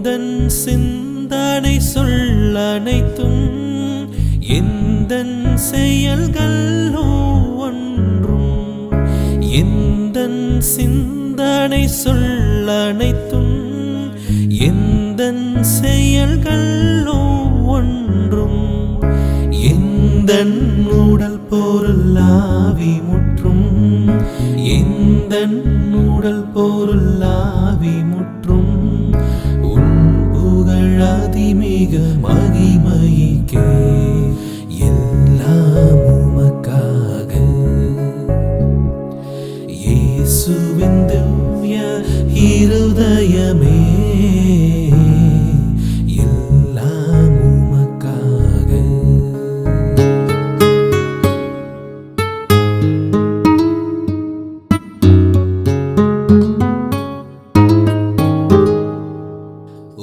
எந்தன் சிந்தனை சொல்லனைத்தும் எந்தன் செயல்கள் ஒன்றும் எந்தன் சிந்தனை சொல்லனைத்தும் எந்தன் செயல்கள் ஒன்றும் எந்தன் உடல் பொருள் ஆவி முற்றும் எந்தன் உடல் பொருள் ஆவி முற்றும் உன் புகழ் அதிமிக மகிமைக்கே எல்லாம் உமக்காக இயேசுவின் திவ்ய இருதயமே எல்லாம் உமக்காக.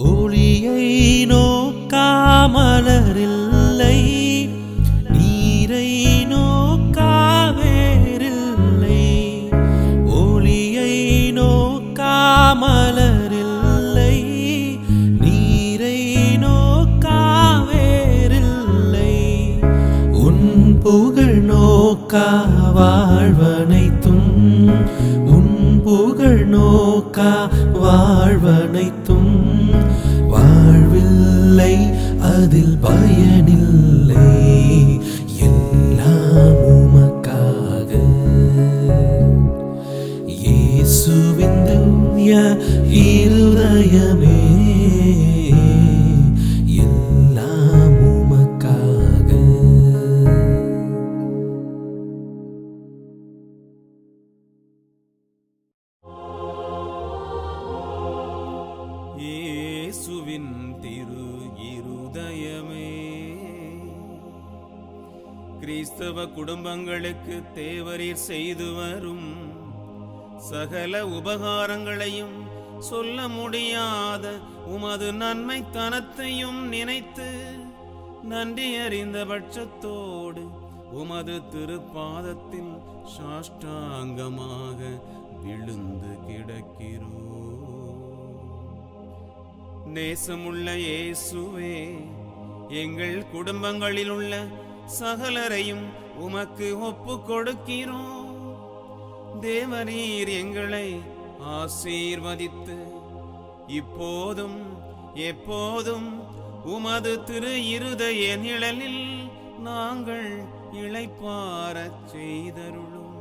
ஒளியை நோக்காமலரில்லை நீரை நோக்காவேரில்லை ஒளியை நோக்காமலரில்லை நீரை நோக்காவேரில்லை உன் புகழ் நோக்கா வாழ்வனைத்தும் உன் புகழ் நோக்கா வாழ்வனைத்தும் வாழ்வில்லை அதில் பயனில்லை எல்லாம் உமக்காக இயேசுவின் திவ்ய இருதயமே எல்லாம் உமக்காக. இயேசுவின் திரு இருதயமே கிறிஸ்தவ குடும்பங்களுக்கு தேவரீர் செய்து வரும் சகல உபகாரங்களையும் சொல்ல முடியாத உமது நன்மைத்தனத்தையும் நினைத்து நன்றி அறிந்த பட்சத்தோடு உமது திருப்பாதத்தில் சாஷ்டாங்கமாக விழுந்து கிடக்கிறோம். நேசமுள்ள இயேசுவே, எங்கள் குடும்பங்களில் உள்ள சகலரையும் உமக்கு ஒப்பு கொடுக்கிறோம். தேவரீர் எங்களை ஆசீர்வதித்து இப்போதும் எப்போதும் உமது திரு இருதய நிழலில் நாங்கள் இளைப்பாறச் செய்தருளும்.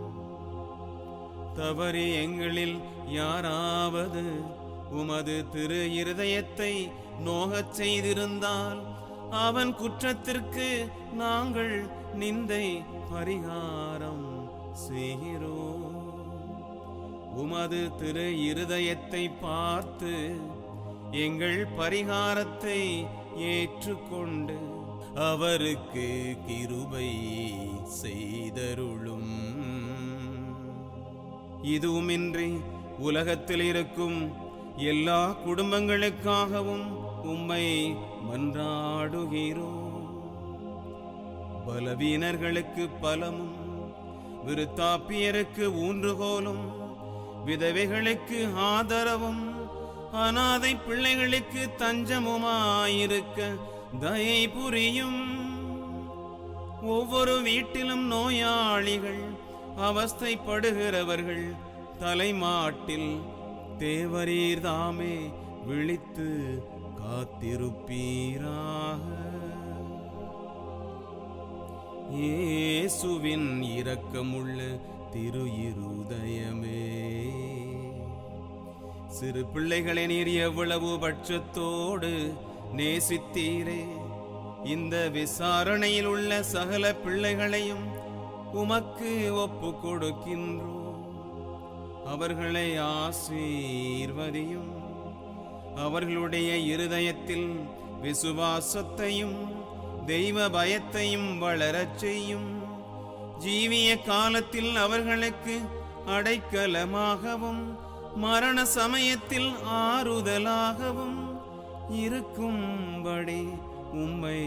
தவறி எங்களில் யாராவது உமது திரு இருதயத்தை நோகச் செய்திருந்தால் அவன் குற்றத்திற்கு நாங்கள் நிந்தை பரிகாரம் செய்கிறோம். உமது திரு இருதயத்தை பார்த்து எங்கள் பரிகாரத்தை ஏற்றுக்கொண்டு அவருக்கு கிருபை செய்தருளும். இதுவுமின்றி உலகத்தில் இருக்கும் எல்லா குடும்பங்களுக்காகவும் உம்மை மன்றாடுகிறோம். பலவீனர்களுக்கு பலமும் விருத்தாப்பியருக்கு ஊன்றுகோலும் விதவைகளுக்கு ஆதரவும் அநாதை பிள்ளைகளுக்கு தஞ்சமுமாயிருக்க தயை புரியும். ஒவ்வொரு வீட்டிலும் நோயாளிகள் அவஸ்தைப்படுகிறவர்கள் தலைமாட்டில் தேவரீர் தாமே விழித்து காத்திருப்பீராக. இயேசுவின் இரக்கமுள்ள திரு இருதயமே, சிறு பிள்ளைகளை நீர் எவ்வளவு பட்சத்தோடு நேசித்தீரே, இந்த விசாரணையில் உள்ள சகல பிள்ளைகளையும் உமக்கு ஒப்பு கொடுக்கின்றோம். அவர்களை ஆசீர்வதியும். அவர்களுடைய இருதயத்தில் விசுவாசத்தையும் தெய்வ பயத்தையும் வளரச் செய்யும். ஜீவிய காலத்தில் அவர்களுக்கு அடைக்கலமாகவும் மரண சமயத்தில் ஆறுதலாகவும் இருக்கும்படி உம்மை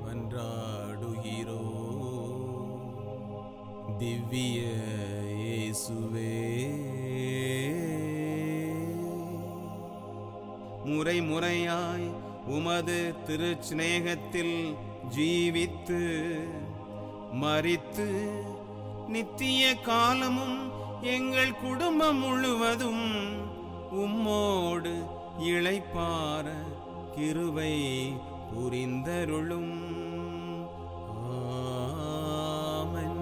மன்றாடுகிறோ. திவ்ய இயேசுவே, முறை முறையாய் உமது திருச்சிநேகத்தில் ஜீவித்து மரித்து நித்திய காலமும் எங்கள் குடும்பம் முழுவதும் உம்மோடு இளைப்பார கிருபை புரிந்தருளும். ஆமென்.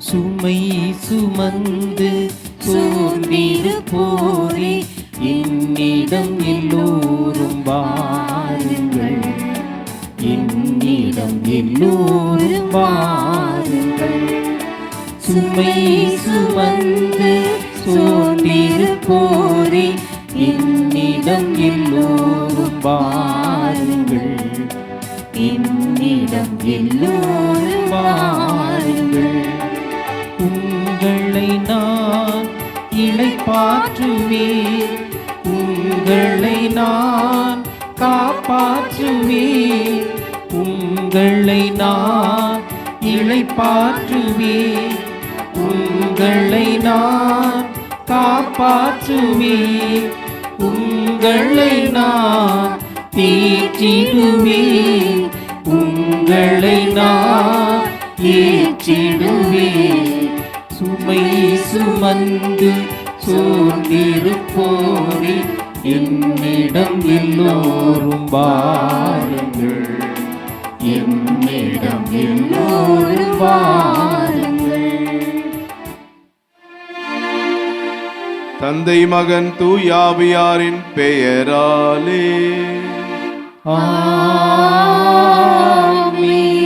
சுமை சுமந்து சோர்ந்திருப்போரே என்னிடம் எல்லோரும் வாருங்கள், என்னிடம் எல்லோரும் வாருங்கள். சுமை சுமந்து சோர்ந்திருப்போரே என்னிடம் எல்லோரும் வாருங்கள், என்னிடம் எல்லோரும் வாருங்கள். உங்களை நான் இளைப்பாற்றுவேன், உங்களை நான் காப்பாற்றுவேன், உங்களை நான் இளைப்பாற்றுவேன், உங்களை நான் காப்பாற்றுவேன், உங்களை நான் தேற்றிடுவேன், உங்களை நான் ஏற்றிடுவேன். சுமை சுமந்து சோர்ந்திருப்போரே என்னிடம் எல்லோரும் வாருங்கள், என்னிடம் எல்லோரும் வாருங்கள். தந்தை மகன் தூயாவியாரின் பெயராலே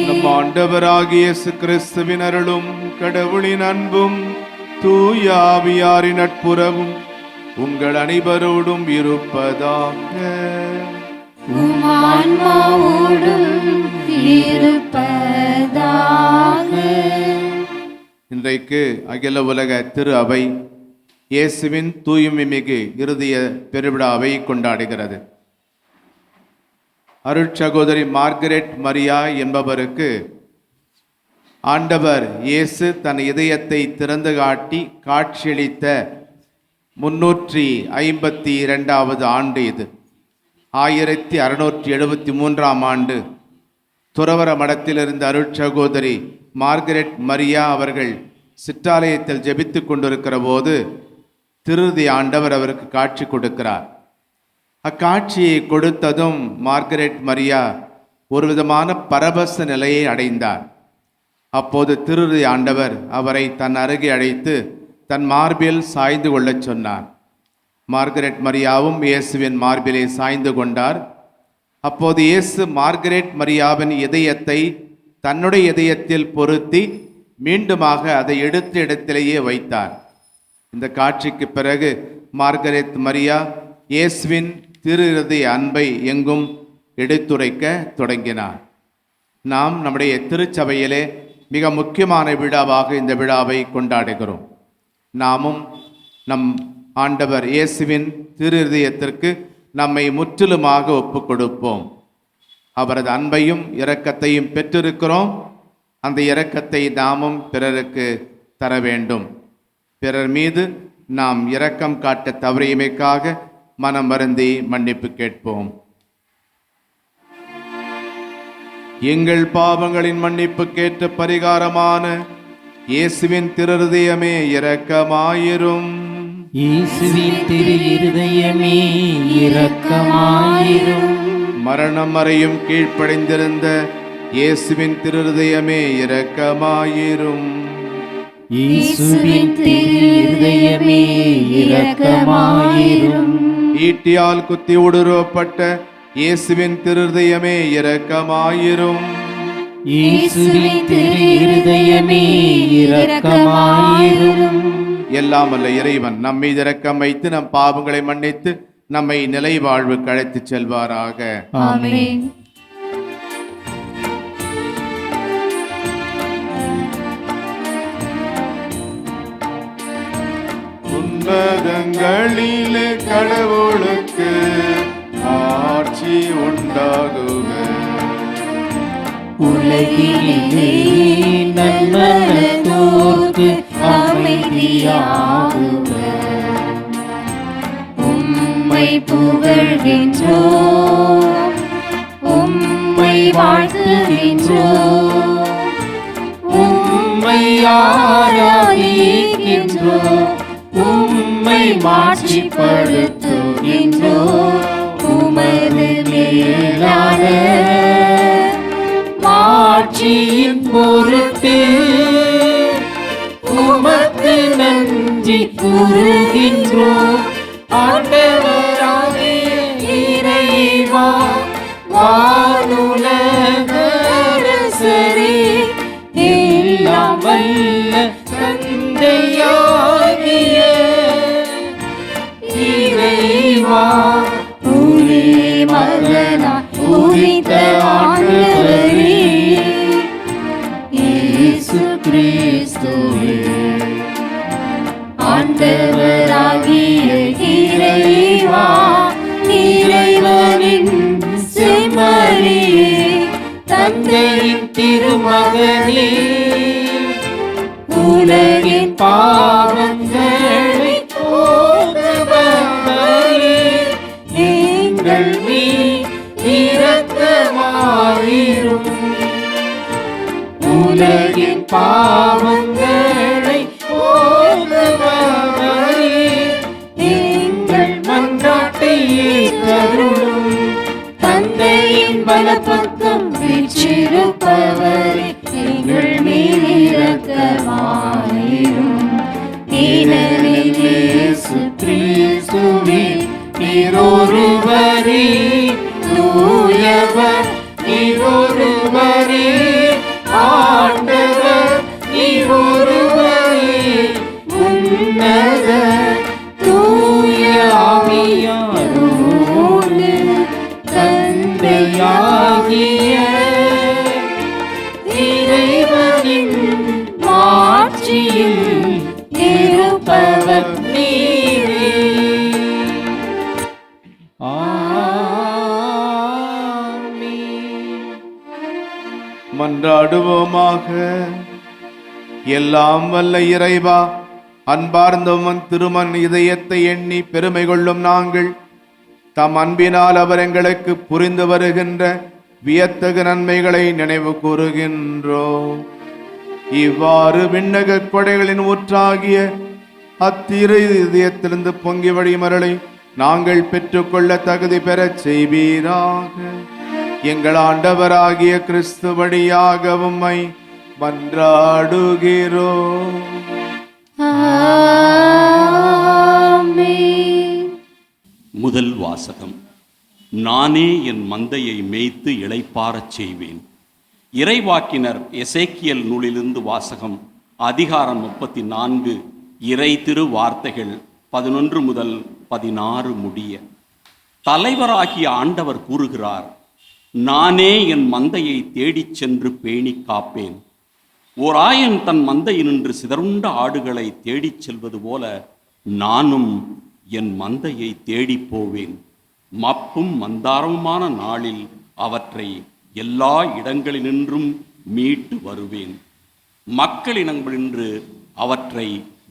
நம் ஆண்டவராகிய இயேசு கிறிஸ்துவின் அருளும் கடவுளின் அன்பும் தூயாவியாரின் நட்புறவும் உங்கள் அனைவரோடும் இருப்பதாக. இன்றைக்கு அகில உலக திரு அவை இயேசுவின் தூய்மை மிகு இறுதிய பெருவிழாவை கொண்டாடுகிறது. அருட்சகோதரி மார்கரெட் மரியா என்பவருக்கு ஆண்டவர் இயேசு தன் இதயத்தை திறந்து காட்டி காட்சியளித்த 352வது ஆண்டு இது. 1673ஆம் ஆண்டு துறவற மடத்தில் இருந்த அருட்சகோதரி மார்கரெட் மரியா அவர்கள் சிற்றாலயத்தில் ஜெபித்து கொண்டிருக்கிற போது திருதி ஆண்டவர் அவருக்கு காட்சி கொடுக்கிறார். அக்காட்சியை கொடுத்ததும் மார்கரெட் மரியா ஒரு விதமான பரவச நிலையை அடைந்தார். அப்போது திருதி ஆண்டவர் அவரை தன் அருகே அழைத்து தன் மார்பில் சாய்ந்து கொள்ளச் சொன்னார். மார்கரெட் மரியாவும் இயேசுவின் மார்பிலே சாய்ந்து கொண்டார். அப்போது இயேசு மார்கரெட் மரியாவின் இதயத்தை தன்னுடைய இதயத்தில் பொருத்தி மீண்டுமாக அதை எடுத்த இடத்திலேயே வைத்தார். இந்த காட்சிக்கு பிறகு மார்கரெட் மரியா இயேசுவின் திரு இருதய அன்பை எங்கும் எடுத்துரைக்க தொடங்கினார். நாம் நம்முடைய திருச்சபையிலே மிக முக்கியமான விழாவாக இந்த விழாவை கொண்டாடுகிறோம். நாமும் நம் ஆண்டவர் இயேசுவின் திரு இருதயத்திற்கு நம்மை முற்றிலுமாக ஒப்பு கொடுப்போம். அவரது அன்பையும் இரக்கத்தையும் பெற்றிருக்கிறோம். அந்த இரக்கத்தை நாமும் பிறருக்கு தர வேண்டும். பிறர் மீது நாம் இரக்கம் காட்ட தவறியமைக்காக மனம் வருந்தி மன்னிப்பு கேட்போம். எங்கள் பாவங்களின் மன்னிப்புக்கேற்ற பரிகாரமான இயேசுவின் திருஹிருதயமே இரக்கமாயிரும். இயேசுவின் திரு இருதயமே இரக்கமாயிரும். மரணம் வரையும் கீழ்ப்படைந்திருந்த இயேசுவின் திருஹிருதயமே இரக்கமாயிரும். இயேசுவின் திரு இருதயமே இரக்கமாயிரும். ஈட்டியால் குத்தி ஊடுருவப்பட்ட இயேசுவின் திருஹிருதயமே இரக்கமாயிரும். இயேசுவின் திரு இருதயமே இரக்கமாயிரும். எல்லாம் அல்ல இறைவன் நம் மீது இரக்கம் வைத்து நம் பாவங்களை மன்னித்து நம்மை நிலை வாழ்வுக்கு அழைத்துச் செல்வாராக. ஆமென். வானங்களிலே கடவுளுக்கு ஆட்சி உண்டாகுக. உலகிலே நன்மனதோர்க்கு அமைதியாகுக. உம்மை புகழ்கின்றோம், உம்மை வாழ்த்துகின்றோம், உம்மை ஆராதிக்கின்றோம், உம்மை மாட்சிப்படுத்துகின்றோம். உமது மேலான மாட்சியின் பொருட்டு உமக்கு நன்றி கூறுகின்றோம். ஆண்டவராகிய இறைவா, வானுலக அரசரே, எல்லாம் வல்ல தந்தையாகிய இறைவா, ஒரே மகனாய் உதித்த ஆண்டவரே, இயேசு கிறிஸ்துவே, ஆண்டவராகிய இறைவா, இறைவனின் செம்மறியே, தந்தையின் திருமகனே, உலகின் பாவங்களை போக்குபவரே, எங்கள் மீது இரக்கமாயிரும். உலகின் பாவங்களை போக்குபவரே, எங்கள் மன்றாட்டை ஏற்றருளும். தந்தையின் வலப்பக்கம் வீற்றிருப்பவரே, எங்கள் மீது இரக்கமாயிரும். ஏனெனில் இயேசு கிறிஸ்துவே, நீரொருவரே தூயவர், நீரொருவரே ஆண்டவர், நீரொருவரே உன்னத தூய ஆவியாரோடு தந்தையாகிய இறைவனின் மாட்சியில் இருப்பவர் நீரே. ஆமென். மன்றாடுவோமாக. எல்லாம் வல்ல இறைவா, அன்பார்ந்தவன் திருமன் இதயத்தை எண்ணி பெருமை கொள்ளும் நாங்கள் தம் அன்பினால் அவர் எங்களுக்கு புரிந்து வருகின்ற வியத்தகு நன்மைகளை நினைவு கூறுகின்றோம். இவ்வாறு விண்ணக கொடைகளின் ஊற்றாகிய அத்திரு இதயத்திலிருந்து பொங்கி வழிமரலை நாங்கள் பெற்றுக்கொள்ள தகுதி பெறச் செய்வீராக. எங்கள் ஆண்டவராகிய கிறிஸ்து வழியாக உம்மை மன்றாடுகிறோம். முதல் வாசகம். நானே என் மந்தையை மேய்த்து இளைப்பாறச் செய்வேன். இறைவாக்கினர் எசேக்கியல் நூலிலிருந்து வாசகம். அதிகாரம் 34, இறை திரு வார்த்தைகள் 11 முதல் 16 முடிய. தலைவராகிய ஆண்டவர் கூறுகிறார், நானே என் மந்தையை தேடிச் சென்று பேணி காப்பேன். ஓர் ஆயன் தன் மந்தையினின்று சிதறுண்ட ஆடுகளை தேடிச் செல்வது போல நானும் என் மந்தையை தேடிப் போவேன். மப்பும் மந்தாரமுமான நாளில் அவற்றை எல்லா இடங்களினின்றும் மீட்டு வருவேன். மக்களினங்களினின்று அவற்றை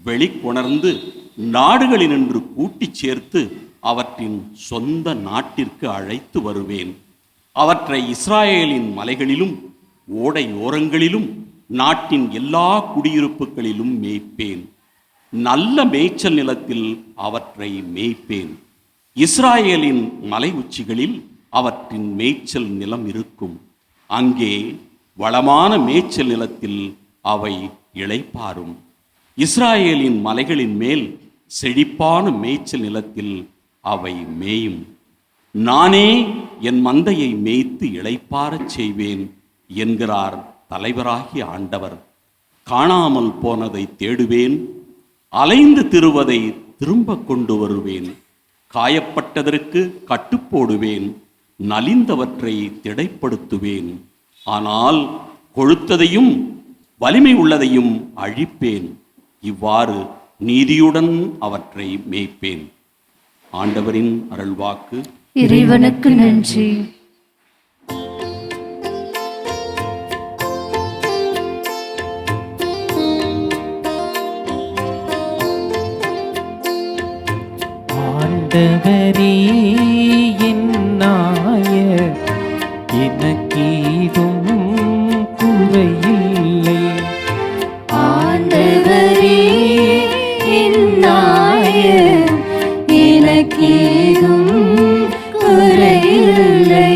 வெளிக்கொணர்ந்து நாடுகளினின்று கூட்டிச் சேர்த்து அவற்றின் சொந்த நாட்டிற்கு அழைத்து வருவேன். அவற்றை இஸ்ராயேலின் மலைகளிலும் ஓடையோரங்களிலும் நாட்டின் எல்லா குடியிருப்புகளிலும் மேய்ப்பேன். நல்ல மேய்ச்சல் நிலத்தில் அவற்றை மேய்ப்பேன். இஸ்ராயேலின் மலை உச்சிகளில் அவற்றின் மேய்ச்சல் நிலம் இருக்கும். அங்கே வளமான மேய்ச்சல் நிலத்தில் அவை இளைப்பாறும். இஸ்ராயேலின் மலைகளின் மேல் செழிப்பான மேய்ச்சல் நிலத்தில் அவை மேயும். நானே என் மந்தையை மேய்த்து இளைப்பாறச் செய்வேன் என்கிறார் தலைவராகிய ஆண்டவர். காணாமல் போனதை தேடுவேன், அலைந்து திரிவதை திரும்ப கொண்டு வருவேன். காயப்பட்டதற்கு கட்டுப்போடுவேன், நலிந்தவற்றை திடைப்படுத்துவேன். ஆனால் கொழுத்ததையும் வலிமை உள்ளதையும் அழிப்பேன். இவ்வாறு நீதியுடன் அவற்றை மேய்ப்பேன். ஆண்டவரின் அருள்வாக்கு. இறைவனுக்கு நன்றி. ஆண்டவரே என் நாயர், எனக்கேதும் குறையில்லை. ஆண்டவரே என் நாயர், எனக்கேதும் குறையில்லை.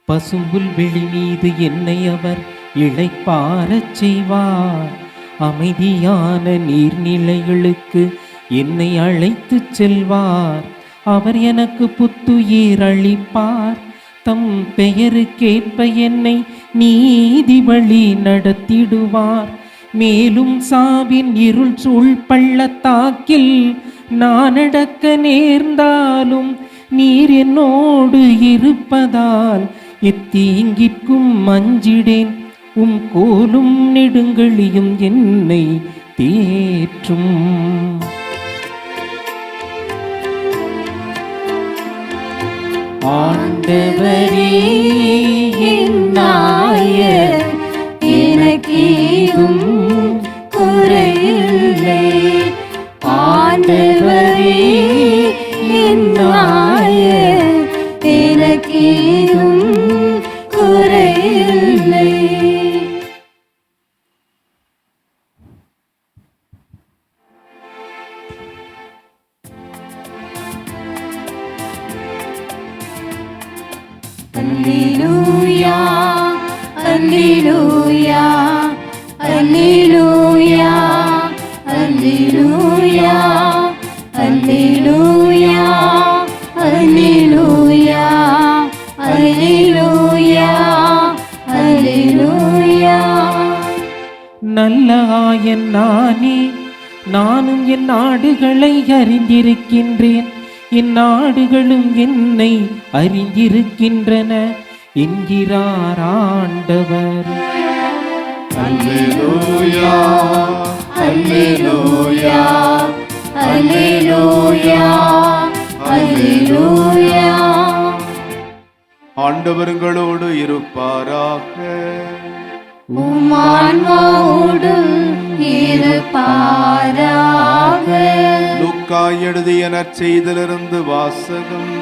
பசும்புல் வெளி மீது என்னை அவர் இளைப்பாரச் செய்வார். அமைதியான நீர்நிலைகளுக்கு என்னை அழைத்துச் செல்வார். அவர் எனக்கு புத்துயிர் அளிப்பார். தம் பெயருக்கேற்ப என்னை நீதி வழி நடத்திடுவார். மேலும் சாவின் இருள் சூழ் பள்ளத்தாக்கில் நான் நடக்க நேர்ந்தாலும் நீர் என்னோடு இருப்பதால் எத்தீங்கிற்கும் அஞ்சிடேன். உம் கோலும் நெடுங்கழியும் என்னை தேற்றும். ஆண்டவரே என் நாயர், எனக்கேதும் குறையில்லை. ஆண்டவரே என் நாயர், எனக்கேதும் குறையில்லை. அல்லேலூயா, அல்லேலூயா, அல்லேலூயா, அல்லேலூயா, அல்லேலூயா, அல்லேலூயா, அல்லேலூயா, அல்லேலூயா. நல்ல ஆயன் நானே, நானும் என் ஆடுகளை அறிந்திருக்கின்றேன். என் ஆடுகளும் என்னை அறிந்திருக்கின்றன என்கிறார் ஆண்டவர். அல்லேலூயா, அல்லேலூயா, அல்லேலூயா, அல்லேலூயா. ஆண்டவர்களோடு இருப்பாராக. உம் ஆன்மாவோடும் இருப்பாராக. லூக்கா எழுதிய நற்செய்தியிலிருந்து வாசகம்.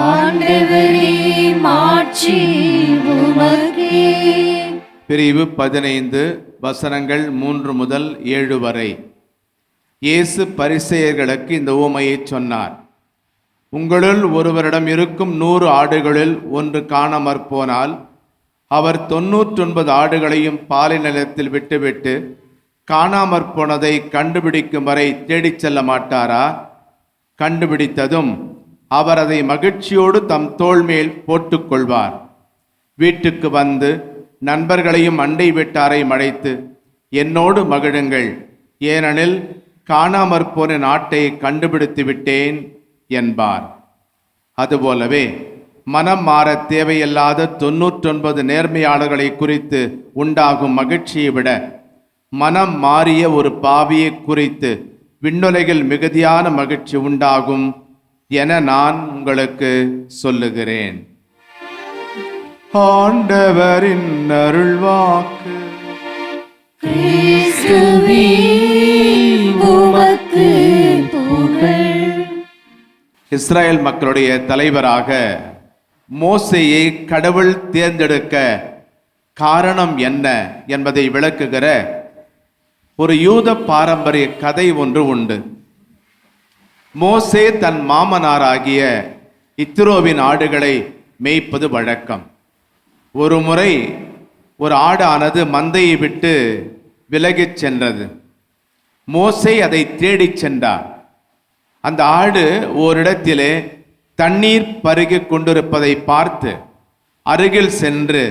ஆண்டவரே, மாட்சி உமக்கே. பிரிவு 15 வசனங்கள் 3 முதல் 7 வரை. இயேசு பரிசேயர்களுக்கு இந்த உவமையை சொன்னார். உங்களுள் ஒருவரிடம் இருக்கும் 100 ஆடுகளில் ஒன்று காணாமற் போனால் அவர் 99 ஆடுகளையும் பாலை நிலத்தில் விட்டுவிட்டு காணாமற் போனதை கண்டுபிடிக்கும் வரை தேடிச் செல்ல மாட்டாரா? கண்டுபிடித்ததும் அவர் அதை மகிழ்ச்சியோடு தம் தோள் மேல் போட்டுக்கொள்வார். வீட்டுக்கு வந்து நண்பர்களையும் அண்டை வீட்டாரையும் அழைத்து, என்னோடு மகிழுங்கள், ஏனெனில் காணாமற் போன ஆட்டை கண்டுபிடித்து விட்டேன் என்பார். அதுபோலவே மனம் மாற தேவையில்லாத 99 நேர்மையாளர்களை குறித்து உண்டாகும் மகிழ்ச்சியை விட மனம் மாறிய ஒரு பாவியை குறித்து விண்ணுலகில் மிகுதியான மகிழ்ச்சி உண்டாகும் என நான் உங்களுக்கு சொல்லுகிறேன். ஆண்டவரின் அருள்வாக்கு. கிறிஸ்துவே, உமக்கு புகழ். இஸ்ரேல் மக்களுடைய தலைவராக மோசேயை கடவுள் தேர்ந்தெடுக்க காரணம் என்ன என்பதை விளக்குகிற ஒரு யூத பாரம்பரிய கதை ஒன்று உண்டு. மோசே தன் மாமனாராகிய இத்ரோவின் ஆடுகளை மேய்ப்பது வழக்கம். ஒரு முறை ஒரு ஆடானது மந்தையை விட்டு விலகிச் சென்றது. மோசே அதை தேடிச் சென்றார். அந்த ஆடு ஓரிடத்திலே தண்ணீர் பருகிக் கொண்டிருப்பதை பார்த்து அருகில் சென்று,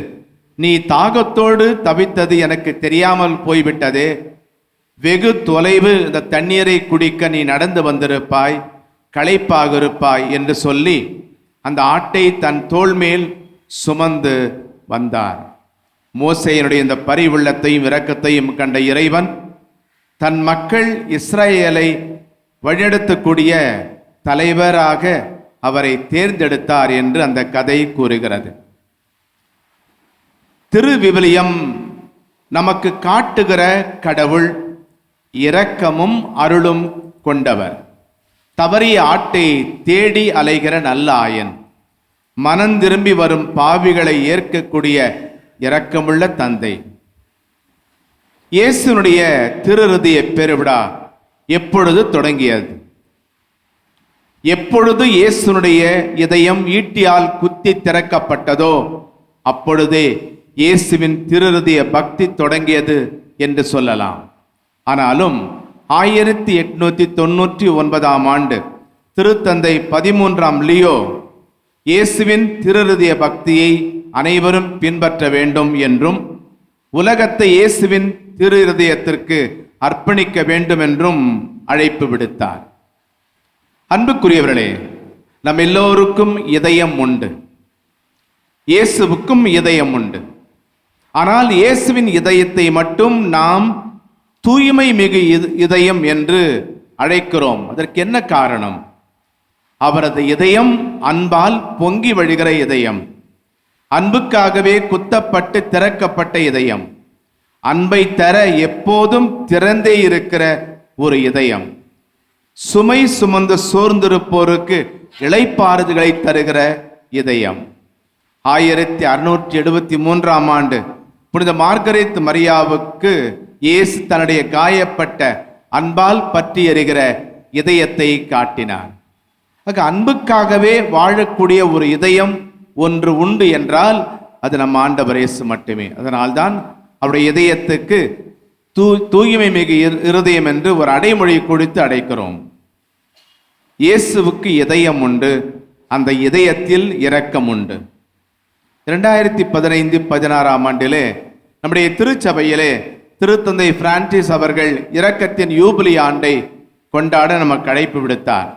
நீ தாகத்தோடு தவித்தது எனக்கு தெரியாமல் போய்விட்டதே, வெகு தொலைவு இந்த தண்ணீரை குடிக்க நீ நடந்து வந்திருப்பாய், களைப்பாக இருப்பாய் என்று சொல்லி அந்த ஆட்டை தன் தோள் மேல் சுமந்து வந்தார். மோசேயினுடைய இந்த பரிவுள்ளத்தையும் இரக்கத்தையும் கண்ட இறைவன் தன் மக்கள் இஸ்ரவேலை வழிநடத்தக்கூடிய தலைவராக அவரை தேர்ந்தெடுத்தார் என்று அந்த கதை கூறுகிறது. திருவிவிலியம் நமக்கு காட்டுகிற கடவுள் இரக்கமும் அருளும் கொண்டவர். தவறிய ஆட்டை தேடி அலைகிற நல்ல ஆயன், மனம் திரும்பி வரும் பாவிகளை ஏற்கக்கூடிய இரக்கமுள்ள தந்தை. இயேசுனுடைய திருஹிருதய பெருவிழா எப்பொழுது தொடங்கியது? எப்பொழுது இயேசுனுடைய இதயம் ஈட்டியால் குத்தி திறக்கப்பட்டதோ அப்பொழுதே இயேசுவின் திருஹிருதய பக்தி தொடங்கியது என்று சொல்லலாம். ஆனாலும் 1899 ஆண்டு திருத்தந்தை 13ஆம் லியோ இயேசுவின் திருஹிருதய பக்தியை அனைவரும் பின்பற்ற வேண்டும் என்றும் உலகத்தை இயேசுவின் திருஹிருதயத்திற்கு அர்ப்பணிக்க வேண்டும் என்றும் அழைப்பு விடுத்தார். அன்புக்குரியவர்களே, நம் எல்லோருக்கும் இதயம் உண்டு, இயேசுவுக்கும் இதயம் உண்டு. ஆனால் இயேசுவின் இதயத்தை மட்டும் நாம் தூய்மை மிகு இதயம் என்று அழைக்கிறோம். அதற்கு என்ன காரணம்? அவரது இதயம் அன்பால் பொங்கி வழிகிற இதயம், அன்புக்காகவே குத்தப்பட்டு திறக்கப்பட்ட இதயம், அன்பை தர எப்போதும் திறந்தே இருக்கிற ஒரு இதயம், சுமை சுமந்து சோர்ந்திருப்போருக்கு இளைப்பாறுதல்களை தருகிற இதயம். 1673ஆம் ஆண்டு புனித மார்கரெத் மரியாவுக்கு இயேசு தன்னுடைய காயப்பட்ட அன்பால் பற்றி எறிகிற இதயத்தை காட்டினார். அன்புக்காகவே வாழக்கூடிய ஒரு இதயம் ஒன்று உண்டு என்றால் அது நம் ஆண்டவர் இயேசு மட்டுமே. அதனால்தான் அவருடைய இதயத்துக்கு தூய்மை மிகு இருதயம் என்று ஒரு அடைமொழி கொடுத்து அழைக்கிறோம். இயேசுவுக்கு இதயம் உண்டு, அந்த இதயத்தில் இரக்கம் உண்டு. 2015-16ஆம் ஆண்டிலே நம்முடைய திருச்சபையிலே திருத்தந்தை பிரான்சிஸ் அவர்கள் இரக்கத்தின் யூபிலி ஆண்டை கொண்டாட நமக்கு அழைப்பு விடுத்தார்.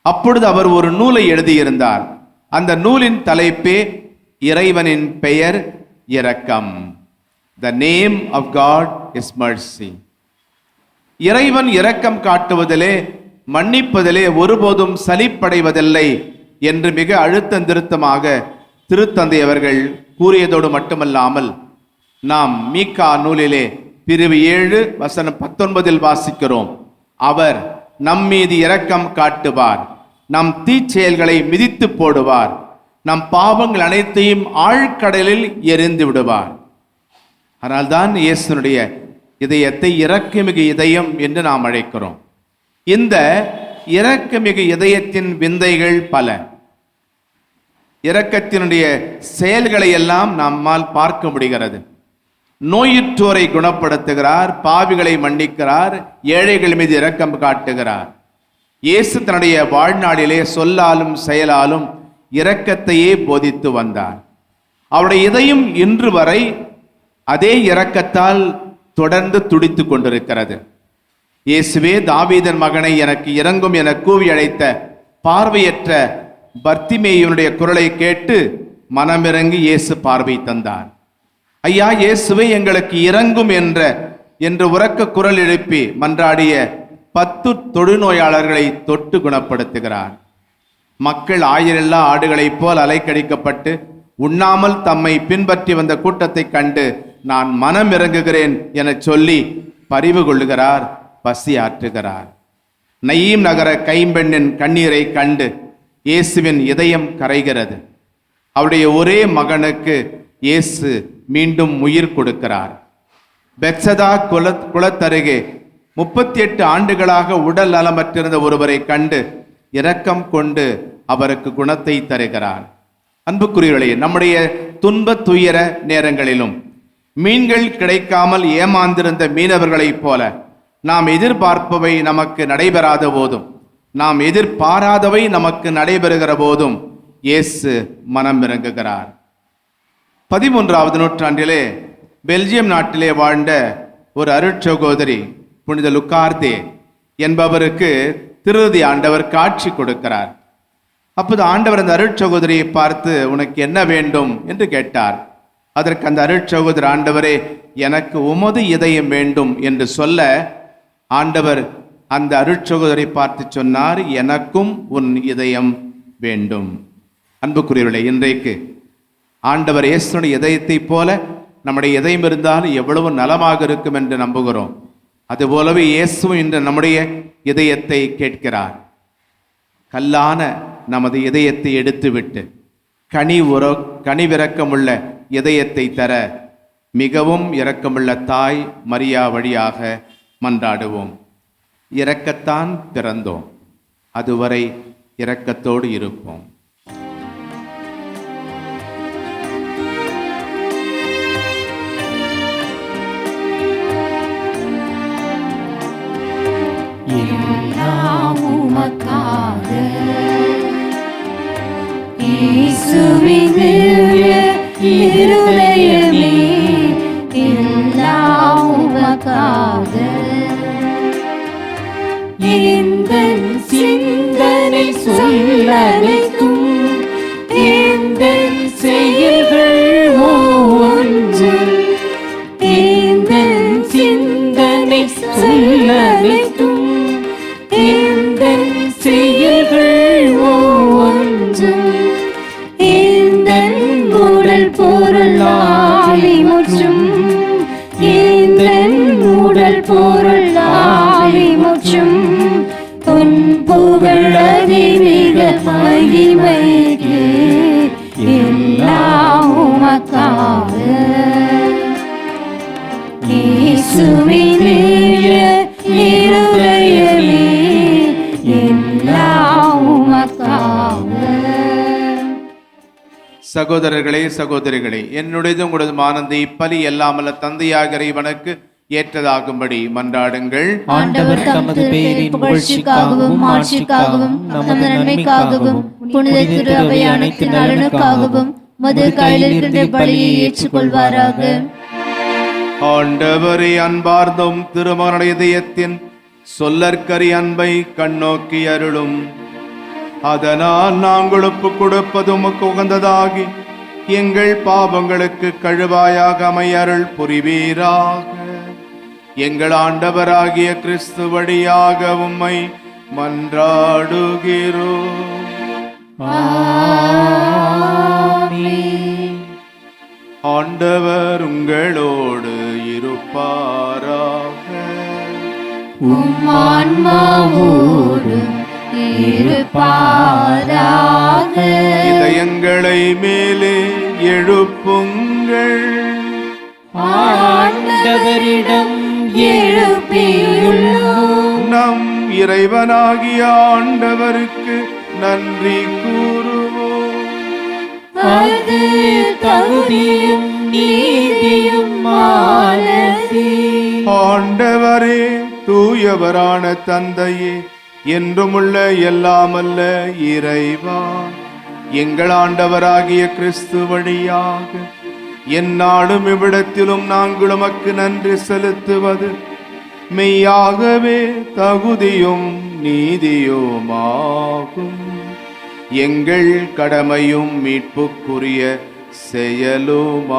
அப்பொழுது அவர் ஒரு நூலை எழுதியிருந்தார். அந்த நூலின் தலைப்பே இறைவனின் பெயர் இரக்கம். The name of God is mercy. இறைவன் இரக்கம் காட்டுவதிலே மன்னிப்பதிலே ஒருபோதும் சலிப்படைவதில்லை என்று மிக அழுத்தம் திருத்தமாக திருத்தந்தை அவர்கள் கூறியதோடு மட்டுமல்லாமல் நாம் மீகா நூலிலே பிரிவு 7 வசனம் 19 வாசிக்கிறோம். அவர் நம் மீது இரக்கம் காட்டுவார், நம் தீச்செயல்களை மிதித்து போடுவார், நம் பாவங்கள் அனைத்தையும் ஆழ்கடலில் எரிந்து விடுவார். அதனால்தான் இயேசுனுடைய இதயத்தை இரக்கமிகு இதயம் என்று நாம் அழைக்கிறோம். இந்த இரக்கமிகு இதயத்தின் விந்தைகள் பல. இரக்கத்தினுடைய செயல்களை எல்லாம் நம்மால் பார்க்க முடிகிறது. நோயுற்றோரை குணப்படுத்துகிறார், பாவிகளை மன்னிக்கிறார், ஏழைகள் மீது இரக்கம் காட்டுகிறார். இயேசு தன்னுடைய வாழ்நாளிலே சொல்லாலும் செயலாலும் இரக்கத்தையே போதித்து வந்தார். அவருடைய இதயம் இன்று வரை அதே இரக்கத்தால் தொடர்ந்து துடித்து கொண்டிருக்கிறது. இயேசுவே தாவீதின் மகனை எனக்கு இரங்கும் என கூவி அழைத்த பார்வையற்ற பர்த்திமேயுனுடைய குரலை கேட்டு மனமிறங்கி இயேசு பார்வை தந்தார். ஐயா இயேசுவே எங்களுக்கு இரங்கும் என்று உரக்க குரல் எழுப்பி மன்றாடிய 10 தொழுநோயாளர்களை தொட்டு குணப்படுத்துகிறார். மக்கள் ஆயிரல்லா ஆடுகளைப் போல் அலைக்கடிக்கப்பட்டு உண்ணாமல் தம்மை பின்பற்றி வந்த கூட்டத்தை கண்டு நான் மனம் இறங்குகிறேன் என சொல்லி பரிவு கொள்ளுகிறார், பசி ஆற்றுகிறார். நயீம் நகர கைம்பெண்ணின் கண்ணீரை கண்டு இயேசுவின் இதயம் கரைகிறது. அவருடைய ஒரே மகனுக்கு இயேசு மீண்டும் உயிர் கொடுக்கிறார். பெத்சதா குளத்தருகே 38 ஆண்டுகளாக உடல் நலமற்றிருந்த ஒருவரை கண்டு இரக்கம் கொண்டு அவருக்கு குணத்தை தருகிறார். அன்புக்குரியவர்களே, நம்முடைய துன்ப துயர நேரங்களிலும் மீன்கள் கிடைக்காமல் ஏமாந்திருந்த மீனவர்களைப் போல நாம் எதிர்பார்ப்பவை நமக்கு நடைபெறாத போதும், நாம் எதிர்பாராதவை நமக்கு நடைபெறுகிற போதும் இயேசு மனம் இறங்குகிறார். 13வது நூற்றாண்டிலே பெல்ஜியம் நாட்டிலே வாழ்ந்த ஒரு அருட்சகோதரி புனித லுக்கார்தே என்பவருக்கு திருதி ஆண்டவர் காட்சி கொடுக்கிறார். அப்போது ஆண்டவர் அந்த அருட்சகோதரியை பார்த்து உனக்கு என்ன வேண்டும் என்று கேட்டார். அதற்கு அந்த அருட்சகோதரி, ஆண்டவரே எனக்கு உமது இதயம் வேண்டும் என்று சொல்ல ஆண்டவர் அந்த அருட்சகோதரை பார்த்து சொன்னார், எனக்கும் உன் இதயம் வேண்டும். அன்புக்குரியவர்களே, இன்றைக்கு ஆண்டவர் இயேசுவின் இதயத்தை போல நம்முடைய இதயம் இருந்தால் எவ்வளவு நலமாக இருக்கும் என்று நம்புகிறோம். அதுபோலவே இயேசுவும் இன்று நம்முடைய இதயத்தை கேட்கிறார். கல்லான நமது இதயத்தை எடுத்துவிட்டு கனிவிரக்கமுள்ள இதயத்தை தர மிகவும் இரக்கமுள்ள தாய் மரியா வழியாக மன்றாடுவோம். இரக்கத்தான் பிறந்தோம், அதுவரை இரக்கத்தோடு இருப்போம். எல்லாம் உமக்காக இயேசுவின் இருதயமே, எல்லாம் உமக்காக எந்தன் சிந்தனை சொல்லனைக்கும் எந்தன் செயல்கள் ஒன்று, எந்தன் சிந்தனை சொல்லனைக்கும் எந்தன் செயல்கள் ஒன்றும், எந்தன் உடல் பொருள் ஆவி முற்றும், எந்தன் உடல் பொருள் ஆவி முற்றும் உன் புகழ் அதிமிக மகிமைக்கு எல்லாம் உமக்காக இயேசுவின் இருதயமே, எல்லாம் உமக்காக. சகோதரர்களே, சகோதரிகளே, என்னுடையதும் உங்களது ஆனந்தை பலி எல்லாமல்ல தந்தையாக இறைவனுக்கு ஏற்றதாகும்படி மன்றாடுங்கள். ஆண்டவர் தமது பெயரின் புகழ்ச்சிக்காகவும் ஆட்சிக்காகவும் நமது நன்மைக்காகவும் புனித திரு அவை அனைத்து நலனுக்காகவும் மது கையில் இருந்த பலியை ஏற்றுக்கொள்வாராக. ஆண்டவரே, அன்பார்ந்தும் திருமகனுடைய இதயத்தின் சொல்லற்கரி அன்பை கண்ணோக்கி அருளும். அதனால் நாங்கள் ஒப்பு கொடுப்பதும் உகந்ததாகி எங்கள் பாவங்களுக்கு கழுவாயாக அமையருள் புரிவீராக. எங்கள் ஆண்டவராகிய கிறிஸ்து வழியாக உம்மை மன்றாடுகிறோம். ஆண்டவர் உங்களோடு இருப்பாராக. உம் ஆன்மாவோடும் இருப்பாராக. இதயங்களை மேலே எழுப்புங்கள். ஆண்டவரிடம் எழுப்பியுள்ளோம். நம் இறைவனாகிய ஆண்டவருக்கு நன்றி கூறுவோம். அது தகுதியும் நீதியும் ஆனதே. ஆண்டவரே, தூயவரான தந்தையே, என்றுமுள்ள எல்லாமல்ல இறைவா, எங்கள் ஆண்டவராகிய கிறிஸ்து வழியாக எந்நாளும் இவ்விடத்திலும் நாங்கள் உமக்கு நன்றி செலுத்துவது மெய்யாகவே தகுதியும் நீதியுமாகும். எங்கள் கடமையும் மீட்புக்குரிய செயலுமாகும்.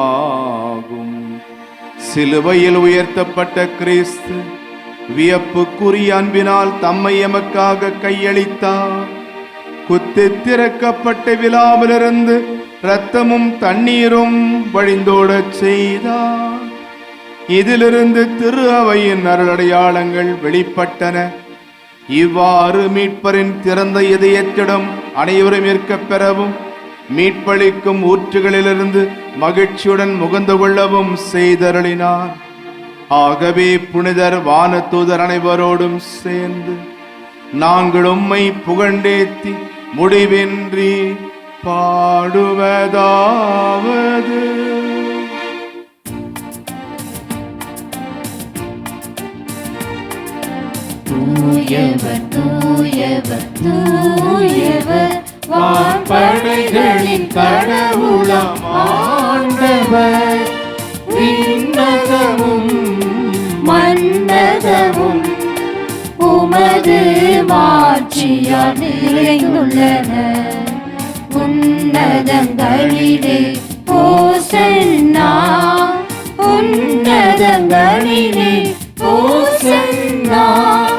சிலுவையில் உயர்த்தப்பட்ட கிறிஸ்து வியப்புக்குரிய அன்பினால் தம்மை எமக்காக கையளித்தார். குத்தித் திறக்கப்பட்ட விழாவிலிருந்து இரத்தமும் தண்ணீரும் வழிந்தோடச் செய்தார். இதிலிருந்து திரு அவையின் அருளடையாளங்கள் வெளிப்பட்டன. இவ்வாறு மீட்பரின் திறந்த இதயத்திடம் அனைவரும் ஏற்கப் பெறவும் மீட்பளிக்கும் ஊற்றுகளிலிருந்து மகிழ்ச்சியுடன் முகந்து கொள்ளவும் செய்தருளினார். ஆகவே புனிதர் வானதூதர் அனைவரோடும் சேர்ந்து நாங்கள் உம்மை புகழ்ந்தேத்தி முடிவின்றி பாடுவதாவது. தூயவர் தூயவர் தூயவர் வான்படைகளின் கடவுளாம் ஆண்டவர். விண்ணகமும் மன்னகமும் உமது மாட்சியால் நிறைந்துள்ளன. உன்னதங்களிலே ஓசன்னா, உன்னதங்களிலே ஓசன்னா. நாம்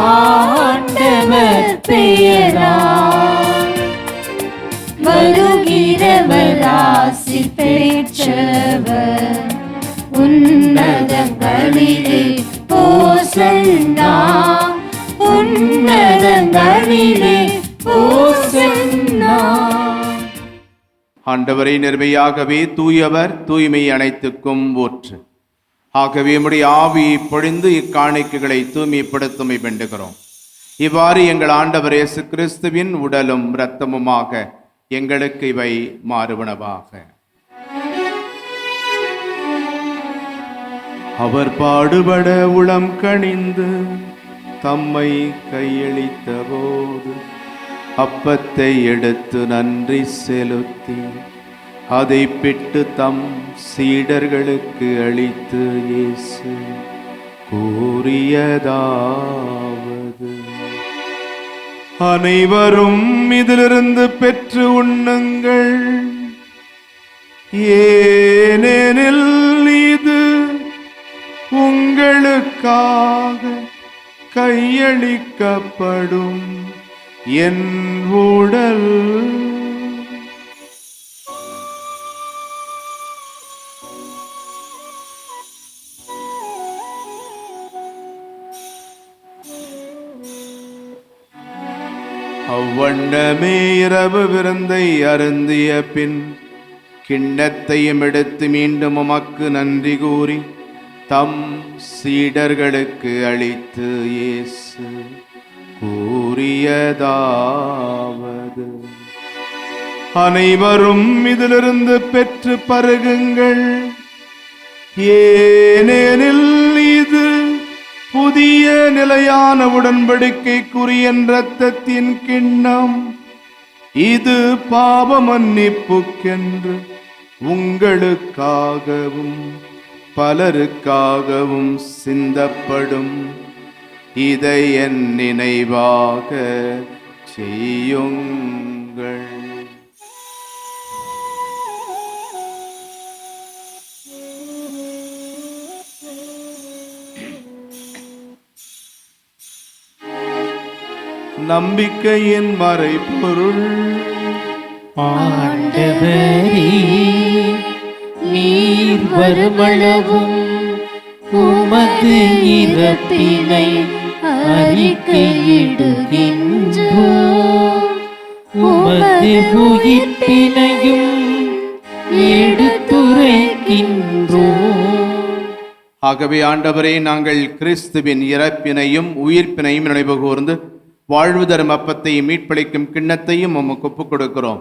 ஆண்டவர் பெயரால் வருகிறவர் ஆசி பெற்றவர் உன்னதங்களிலே ஓசன்னா உன்னதங்களிலே ஓசன்னா. ஆண்டவரை நேர்மையாகவே தூயவர், தூய்மை அனைத்துக்கும் ஊற்று. ஆகவே உம்முடைய ஆவியை பொழிந்து இக்காணிக்கைகளை தூய்மைப்படுத்துமை வேண்டுகிறோம். இவ்வாறு எங்கள் ஆண்டவர் இயேசு கிறிஸ்துவின் உடலும் இரத்தமுமாக எங்களுக்கு இவை மாறுவனவாக. அவர் பாடுபட உளம் கனிந்து தம்மை கையளித்த போது அப்பத்தை எடுத்து நன்றி செலுத்தி அதை பிட்டு தம் சீடர்களுக்கு அளித்து இயேசு கூறியதாவது: அனைவரும் இதிலிருந்து பெற்று உண்ணுங்கள், ஏனெனில் இது உங்களுக்காக கையளிக்கப்படும் என் உடல். அவ்வண்ணமே இரவு விருந்தை அருந்திய பின் கிண்ணத்தையும் எடுத்து மீண்டும் உமக்கு நன்றி கூறி தம் சீடர்களுக்கு அளித்து இயேசு கூறியதாவது: அனைவரும் இதிலிருந்து பெற்று பருகுங்கள், ஏனெனில் இது புதிய நிலையான உடன்படிக்கைக்குரிய இரத்தத்தின் கிண்ணம். இது பாவ மன்னிப்புக்கென்று உங்களுக்காகவும் பலருக்காகவும் சிந்தப்படும். இதை என் நினைவாக செய்யுங்கள். நம்பிக்கையின் மறைபொருள். ஆண்டவரே, நீர் வருமளவும் உமது இறப்பினை அறிக்கையிடுகின்றோம், உமது உயிர்ப்பினையும் எடுத்துரைக்கின்றோம். ஆகவே ஆண்டவரே, நாங்கள் கிறிஸ்துவின் இறப்பினையும் உயிர்ப்பினையும் நினைவு கூர்ந்து வாழ்வு தரும் அப்பத்தையும் மீட்பளிக்கும் கிண்ணத்தையும் உமக்கு ஒப்புக் கொடுக்கிறோம்.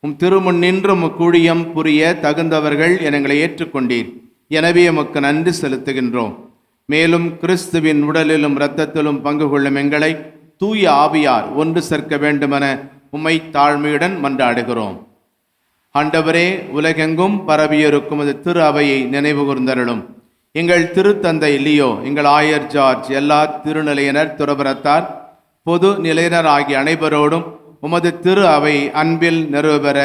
உம் திருமுன் நின்று உமக்கு ஊழியம் புரிய தகுந்தவர்கள் எங்களை ஏற்றுக்கொண்டீர். எனவே உமக்கு நன்றி செலுத்துகின்றோம். மேலும் கிறிஸ்துவின் உடலிலும் இரத்தத்திலும் பங்கு கொள்ளும் எங்களை தூய ஆவியார் ஒன்று சேர்க்க வேண்டுமென உம்மை தாழ்மையுடன் மன்றாடுகிறோம். ஆண்டவரே, உலகெங்கும் பரவியிருக்கும் அது திரு அவையை நினைவு கூர்ந்தருளும். எங்கள் திருத்தந்தை லியோ, எங்கள் ஆயர் ஜார்ஜ், எல்லா திருநிலையினர், துறவரத்தார், பொது நிலையினர் ஆகிய அனைவரோடும் உமது திரு அவை அன்பில் நிறைவேற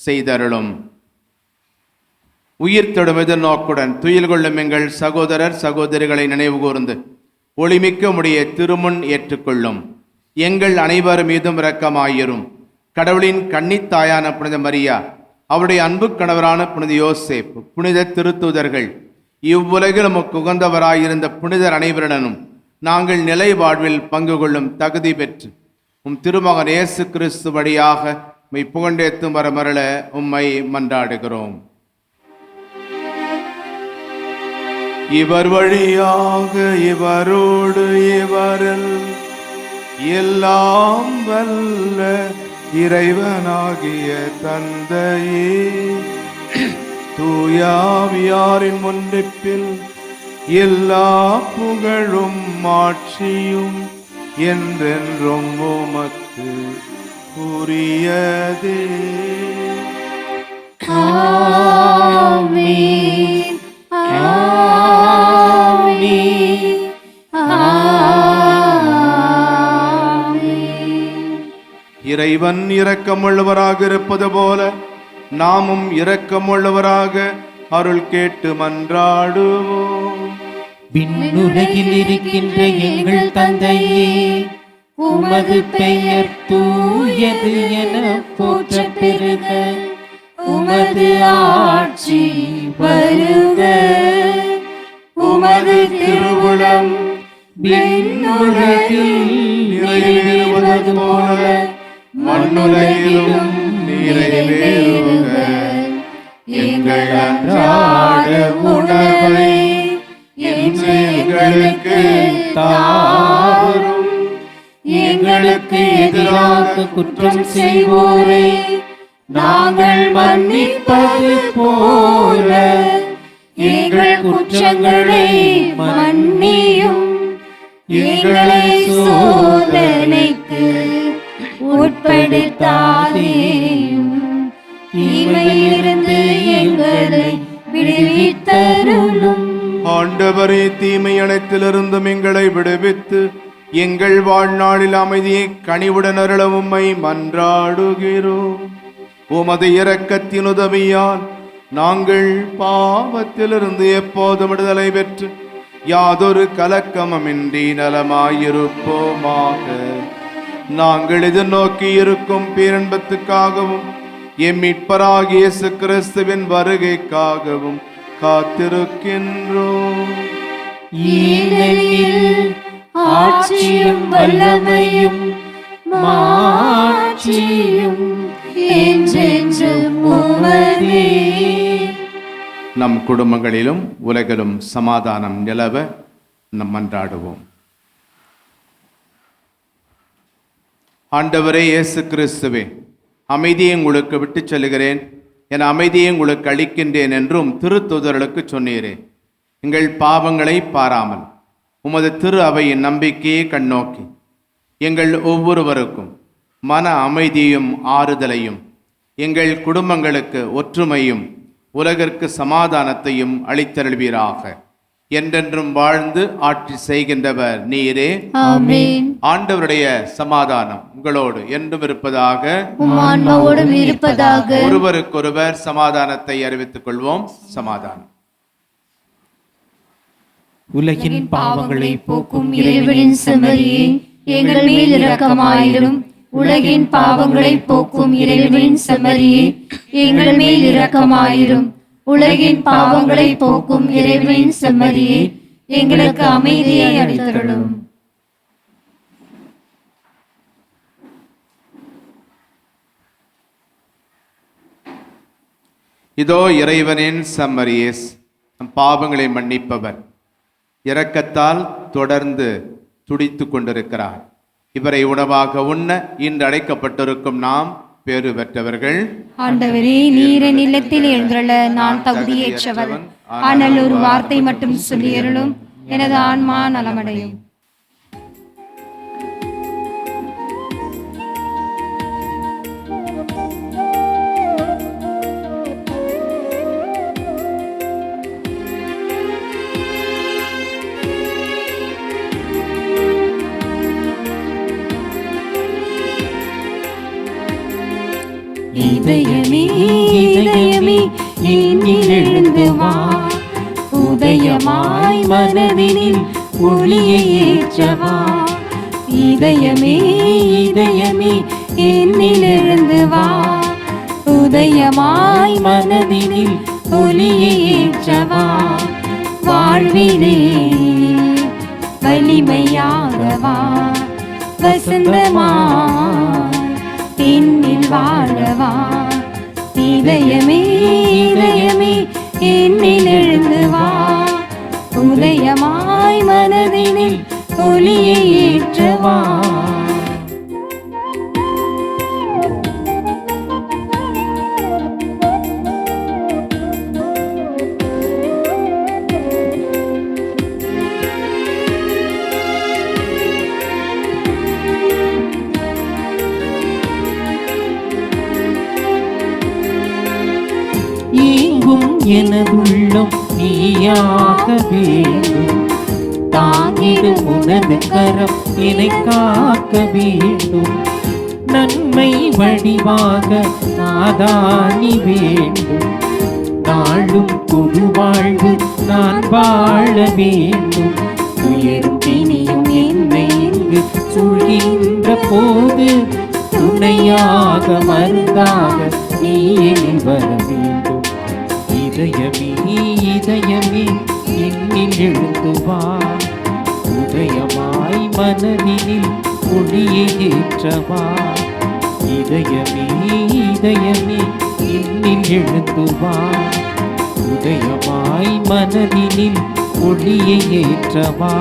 செய்தருளும். உயிர் தொடும் எதிர்நோக்குடன் துயில் கொள்ளும் எங்கள் சகோதரர் சகோதரிகளை நினைவு கூர்ந்து ஒளிமிக்க உடைய திருமுன் ஏற்றுக்கொள்ளும். எங்கள் அனைவர் மீதும் இரக்கமாயிரும். கடவுளின் கன்னித்தாயான புனித மரியா, அவருடைய அன்பு கணவரான புனித யோசேப், புனித திருத்தூதர்கள், இவ்வுலகில் நமக்கு உகந்தவராயிருந்த புனிதர் அனைவருடனும் நாங்கள் நிலை வாழ்வில் பங்கு கொள்ளும் தகுதி பெற்று உம் திருமகன் இயேசு கிறிஸ்து வழியாக உம்மை புகழ்ந்தேத்தும் வரமருள உம்மை மன்றாடுகிறோம். இவர் வழியாக இவரோடு இவரில் எல்லாம் வல்ல இறைவனாகிய தந்தையே, தூயாவியாரின் ஒன்றிப்பில் எல்லா புகழும் மாட்சியும் என்றென்றும் உமக்கு உரியதே. ஆமென். ஆமென். ஆமென். இறைவன் இரக்கமுள்ளவராக இருப்பது போல நாமும் இரக்கமுள்ளவராக அருள் கேட்டு மன்றாடுவோம். விண்ணுலகில் இருக்கின்ற எங்கள் தந்தையே, உமது பெயர் தூயது என போற்ற பெறுக. உமது ஆட்சி வருக. உமது திருவுளம் விண்ணுலகில் நிறைவேறுவது போல மண்ணுலகிலும் நிறைவேறுக. எங்கள் அன்றாட உணவை இன்று எங்களுக்கு தாரும். எங்களுக்கு எதிராக குற்றம் செய்வோரை நாங்கள் மன்னிப்பது போல எங்கள் குற்றங்களை மன்னியும். எங்களை சோதனைக்கு உட்படுத்தாதேயும். தீமையிலிருந்து எங்களை விடுவித்தருளும். ஆண்டவரே, தீமை அனைத்திலிருந்தும் எங்களை விடுவித்து எங்கள் வாழ்நாளில் அமைதியை கனிவுடன் அருள உம்மை மன்றாடுகிறோம். உமது இரக்கத்தின் உதவியால் நாங்கள் பாவத்திலிருந்து எப்போதும் விடுதலை பெற்று யாதொரு கலக்கமுமின்றி நலமாயிருப்போமாக. நாங்கள் எதிர்நோக்கி இருக்கும் பேரன்பத்துக்காகவும் எம் மீட்பராகிய இயேசு கிறிஸ்துவின் வருகைக்காகவும் காத்திருக்கின்றோம். ஏனெனில் ஆட்சியும் வல்லமையும் மாட்சியும் என்றென்றும் உமதே. நம் குடும்பங்களிலும் உலகிலும் சமாதானம் நிலவ நம் மன்றாடுவோம். ஆண்டவரே இயேசு கிறிஸ்துவே, அமைதியை உங்களுக்கு விட்டுச் செல்கிறேன், என் அமைதியை உங்களுக்கு அளிக்கின்றேன் என்றும் திருத்தூதர்களுக்கு சொன்னீரே. எங்கள் பாவங்களை பாராமல் உமது திரு அவையின் நம்பிக்கையை கண்ணோக்கி எங்கள் ஒவ்வொருவருக்கும் மன அமைதியும் ஆறுதலையும், எங்கள் குடும்பங்களுக்கு ஒற்றுமையும், உலகிற்கு சமாதானத்தையும் அளித்தருள்வீராக. என்றென்றும் வாழ்ந்து ஆட்சி செய்கின்றவர் நீரே. ஆமென். ஆண்டவருடைய சமாதானம் உங்களோடு என்றும் இருப்பதாக. உம் ஆன்மாவோடும் இருப்பதாக. ஒருவருக்கொருவர் சமாதானத்தை அறிவித்துக் கொள்வோம். சமாதானம். உலகின் பாவங்களை போக்கும் இறைவனின் செம்மறியே, எங்கள் மேல் இரக்கமாயிரும். உலகின் பாவங்களை போக்கும் இறைவனின் செம்மறியே, எங்கள் மேல் இரக்கமாயிரும். உலகின் பாவங்களை போக்கும் இறைவனின் செம்மறியே, எங்களுக்கு அமைதியை அளித்தருளும். இதோ இறைவனின் செம்மறியே, நம் பாவங்களை மன்னிப்பவர். இரக்கத்தால் தொடர்ந்து துடித்து கொண்டிருக்கிறார். இவரை உணவாக உண்ண இன்று அழைக்கப்பட்டிருக்கும் நாம் பேறு பெற்றவர்கள். ஆண்டவரே, நீர நிலத்தில் எழுந்துள்ள நான் தகுதியேற்றவன். ஆனால் ஒரு வார்த்தை மட்டும் சொல்லியருளும், எனது ஆன்மா நலமடையும். இதயமே இதயமே என்னில் எழுந்து வா, உதயமாய் மனதினில் ஒளியை ஏற்றவா. இதயமே இதயமே என்னில் எழுந்து வா, உதயமாய் மனதினில் ஒளியை ஏற்றவா. வாழ்விலே வலிமையாகவா, வசந்தமா என்னில் வாழவா. இதயமே இதயமே என்னில் எழுந்து வா, உதயமாய் மனதினில் ஒளியை ஏற்றவா. எனதுள்ளம் நீயாக வேண்டும், தாங்கிடும் உனது கரம் என்னை காக்க வேண்டும். நன்மை வடிவாக நாதானி வேண்டும், நாளும் புது வாழ்வு நான் வாழ வேண்டும். துயரும் திணியும் என்னை இங்கு சூழ்கின்ற போது துணையாக மருந்தாக நீ எனில் வர வேண்டும். இதயமே இதயமே என்னில் எழுந்து வா, உதயமாய் மனதினில் ஒளியை ஏற்றவா. இதயமே இதயமே என்னில் எழுந்து வா, உதயமாய் மனதினில் ஒளியை ஏற்றவா.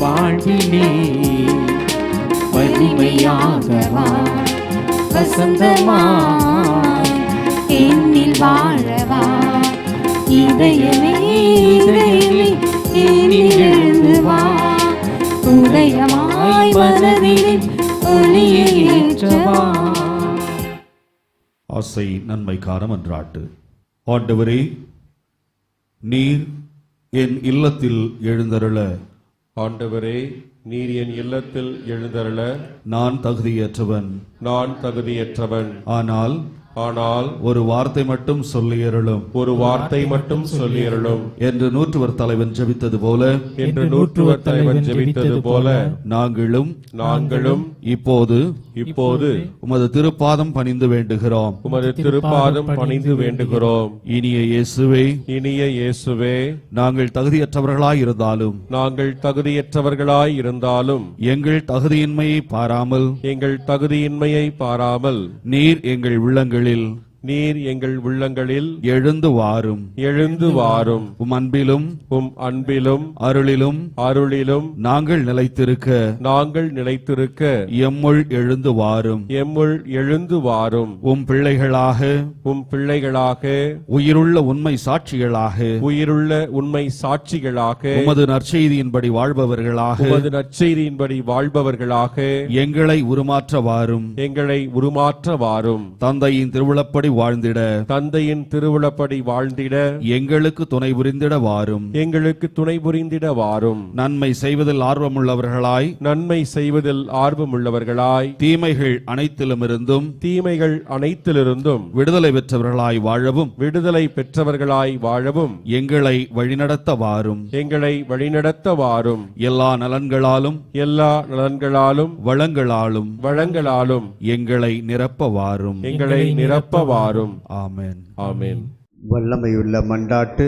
வாழ்விலே வலிமையாகவா, வசந்தமாய் என்னில் வாழவா. இதயமே இதயமே என்னில் எழுந்து வா, உதயமாய் மனதில் ஒளியை ஏற்றவா. ஆசை நன்மைக்கான மன்றாட்டு. ஆண்டவரே, நீர் என் இல்லத்தில் எழுந்தருள. ஆண்டவரே, நீர் என் இல்லத்தில் எழுந்தருள நான் தகுதியற்றவன். ஆனால் ஒரு வார்த்தை மட்டும் சொல்லியருளும். ஒரு வார்த்தை மட்டும் சொல்லியருளும் என்று நூற்றுவர் தலைவன் ஜெபித்தது போல நாங்களும் இப்போது உமது திருப்பாதம் பணிந்து வேண்டுகிறோம். இனிய இயேசுவே, நாங்கள் தகுதியற்றவர்களாய் இருந்தாலும் எங்கள் தகுதியின்மையை பாராமல் நீர் எங்கள் உள்ளங்களில் எழுந்து வாரும். உம் அன்பிலும் அருளிலும் நாங்கள் நிலைத்திருக்க எம்முள் எழுந்து வாரும். உம் பிள்ளைகளாக உயிருள்ள உண்மை சாட்சிகளாக உமது நற்செய்தியின்படி வாழ்பவர்களாக எங்களை உருமாற்ற வாரும். தந்தையின் திருவுளப்படி வாழ்ந்திட எங்களுக்கு துணை புரிந்திட வாரும். நன்மை செய்வதில் ஆர்வமுள்ளவர்களாய் தீமைகள் அனைத்திலிருந்தும் விடுதலை பெற்றவர்களாய் வாழவும் எங்களை வழிநடத்த வாரும். எல்லா நலன்களாலும் வளங்களாலும் எங்களை நிரப்ப வாரும். ஆமென். வல்லமையுள்ள மண்டாட்டு.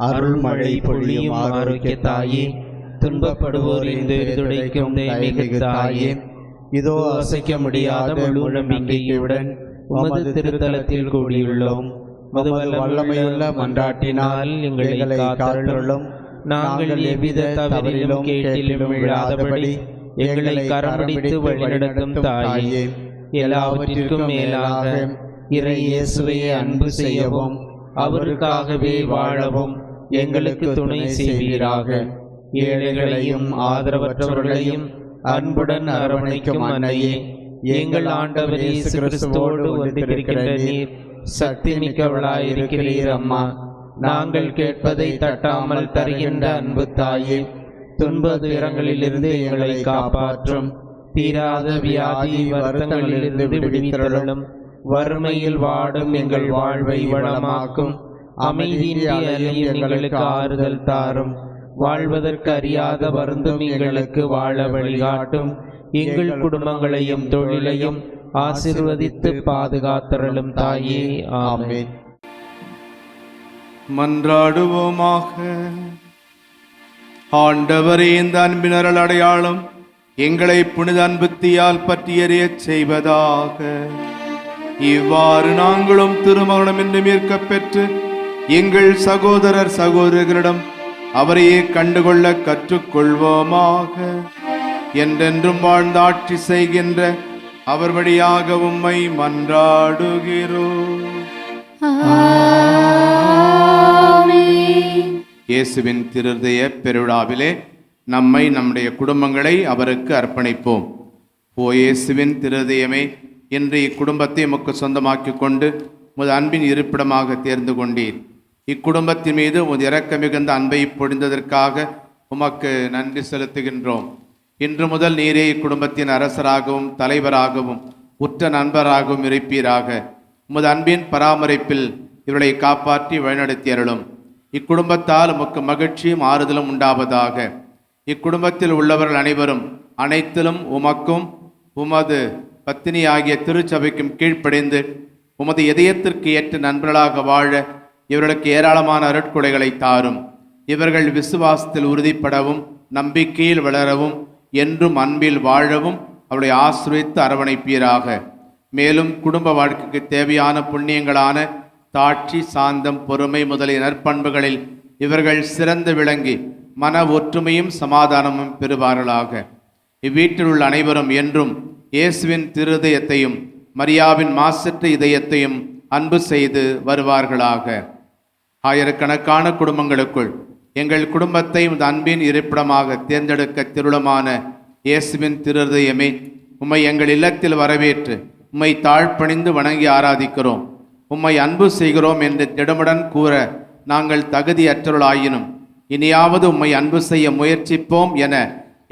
அருள்மழை பொழியும் ஆரோக்கிய தாயே, துன்பப்படுவோர் இந்த துடைக்கும் தெய்வீக தாயே, இதோ அசைக்க முடியாத முழு நம்பிக்கையுடன் உமது திருத்தலத்தில் கூடியுள்ளோம். உமது வல்லமையுள்ள மன்றாட்டினால் எங்களை காத்தருளும். நாங்கள் எவ்வித தவறிலும் கேட்டிலும் விழாதபடி எங்களை கரம்பிடித்து வழிநடத்தும் தாயே, எல்லாவற்றிற்கும் மேலாக இறை இயேசுவையே அன்பு செய்யவும் அவருக்காகவே வாழவும் எங்களுக்கு துணை செய்வீராக. ஏழைகளையும் ஆதரவற்றவர்களையும் அன்புடன் அரவணைக்கும் அன்னையே, எங்கள் ஆண்டவர் இயேசு கிறிஸ்துவோடு வந்திருக்கின்ற நீர் சக்தி மிக்கவளாயிருக்கிறீர் அம்மா. நாங்கள் கேட்பதை தட்டாமல் தருகின்ற அன்பு தாயே, துன்ப துயரங்களிலிருந்து எங்களை காப்பாற்றும். தீராத வியாதி வருத்தங்களிலிருந்து விடுவித்தருளும். வறுமையில் வாடும் எங்கள் வாழ்வை வளமாக்கும். அமைதியின்றி அலையும் எங்களுக்கு ஆறுதல் தாரும். வாழ்வதற்கு அறியாத வருந்தும் எங்களுக்கு வாழ வழிகாட்டும். எங்கள் குடும்பங்களையும் தொழிலையும் ஆசீர்வதித்து பாதுகாத்தருளும் தாயே. ஆமென். மன்றாடுவோமாக. ஆண்டவரே, இந்த அன்பினரல் அடையாளம் எங்களை புனித அன்புத்தியால் பற்றி எறியச் செய்வதாக. இவ்வாறு நாங்களும் திருமணம் என்று மீட்கப் பெற்று எங்கள் சகோதரர் சகோதரிகளிடம் அவரையே கண்டுகொள்ள கற்றுக்கொள்வோமாக. என்றென்றும் வாழ்ந்து ஆட்சி செய்கின்ற அவர் வழியாக உம்மை மன்றாடுகிறோம். இயேசுவின் திருதய பெருவிழாவிலே நம்மை நம்முடைய குடும்பங்களை அவருக்கு அர்ப்பணிப்போம். ஓ இயேசுவின் திருதயமே, இன்று இக்குடும்பத்தை உமக்கு சொந்தமாக்கி கொண்டு உமது அன்பின் இருப்பிடமாக தேர்ந்து கொண்டீர். இக்குடும்பத்தின் மீது உமது இரக்க மிகுந்த அன்பை பொழிந்ததற்காக உமக்கு நன்றி செலுத்துகின்றோம். இன்று முதல் நீரே இக்குடும்பத்தின் அரசராகவும் தலைவராகவும் உற்ற நண்பராகவும் இருப்பீராக. உமது அன்பின் பராமரிப்பில் இவர்களை காப்பாற்றி வழிநடத்தி அருளும். இக்குடும்பத்தால் உமக்கு மகிழ்ச்சியும் ஆறுதலும் உண்டாவதாக. இக்குடும்பத்தில் உள்ளவர்கள் அனைவரும் அனைத்திலும் உமக்கும் உமது பத்தினி ஆகிய திருச்சபைக்கும் கீழ்ப்படிந்து உமது இதயத்திற்கு ஏற்ற நண்பர்களாக வாழ இவர்களுக்கு ஏராளமான அருட்கொடைகளை தாரும். இவர்கள் விசுவாசத்தில் உறுதிப்படவும் நம்பிக்கையில் வளரவும் என்றும் அன்பில் வாழவும் அவருடைய ஆசிரியத்து அரவணைப்பீராக. மேலும் குடும்ப வாழ்க்கைக்கு தேவையான புண்ணியங்களான தாட்சி, சாந்தம், பொறுமை முதலிய நற்பண்புகளில் இவர்கள் சிறந்து விளங்கி மன ஒற்றுமையும் சமாதானமும் பெறுவார்களாக. இவ்வீட்டில் உள்ள அனைவரும் என்றும் இயேசுவின் திருதயத்தையும் மரியாவின் மாசற்ற இதயத்தையும் அன்பு செய்து வருவார்களாக. ஆயிரக்கணக்கான குடும்பங்களுக்குள் எங்கள் குடும்பத்தை இந்த அன்பின் இருப்பிடமாக தேர்ந்தெடுக்க திருளமான இயேசுவின் திருதயமே, உம்மை எங்கள் இல்லத்தில் வரவேற்று உம்மை தாழ்பணிந்து வணங்கி ஆராதிக்கிறோம். உம்மை அன்பு செய்கிறோம் என்று திடமுடன் கூற நாங்கள் தகுதியற்றவர்களாயினும் இனியாவது உம்மை அன்பு செய்ய முயற்சிப்போம் என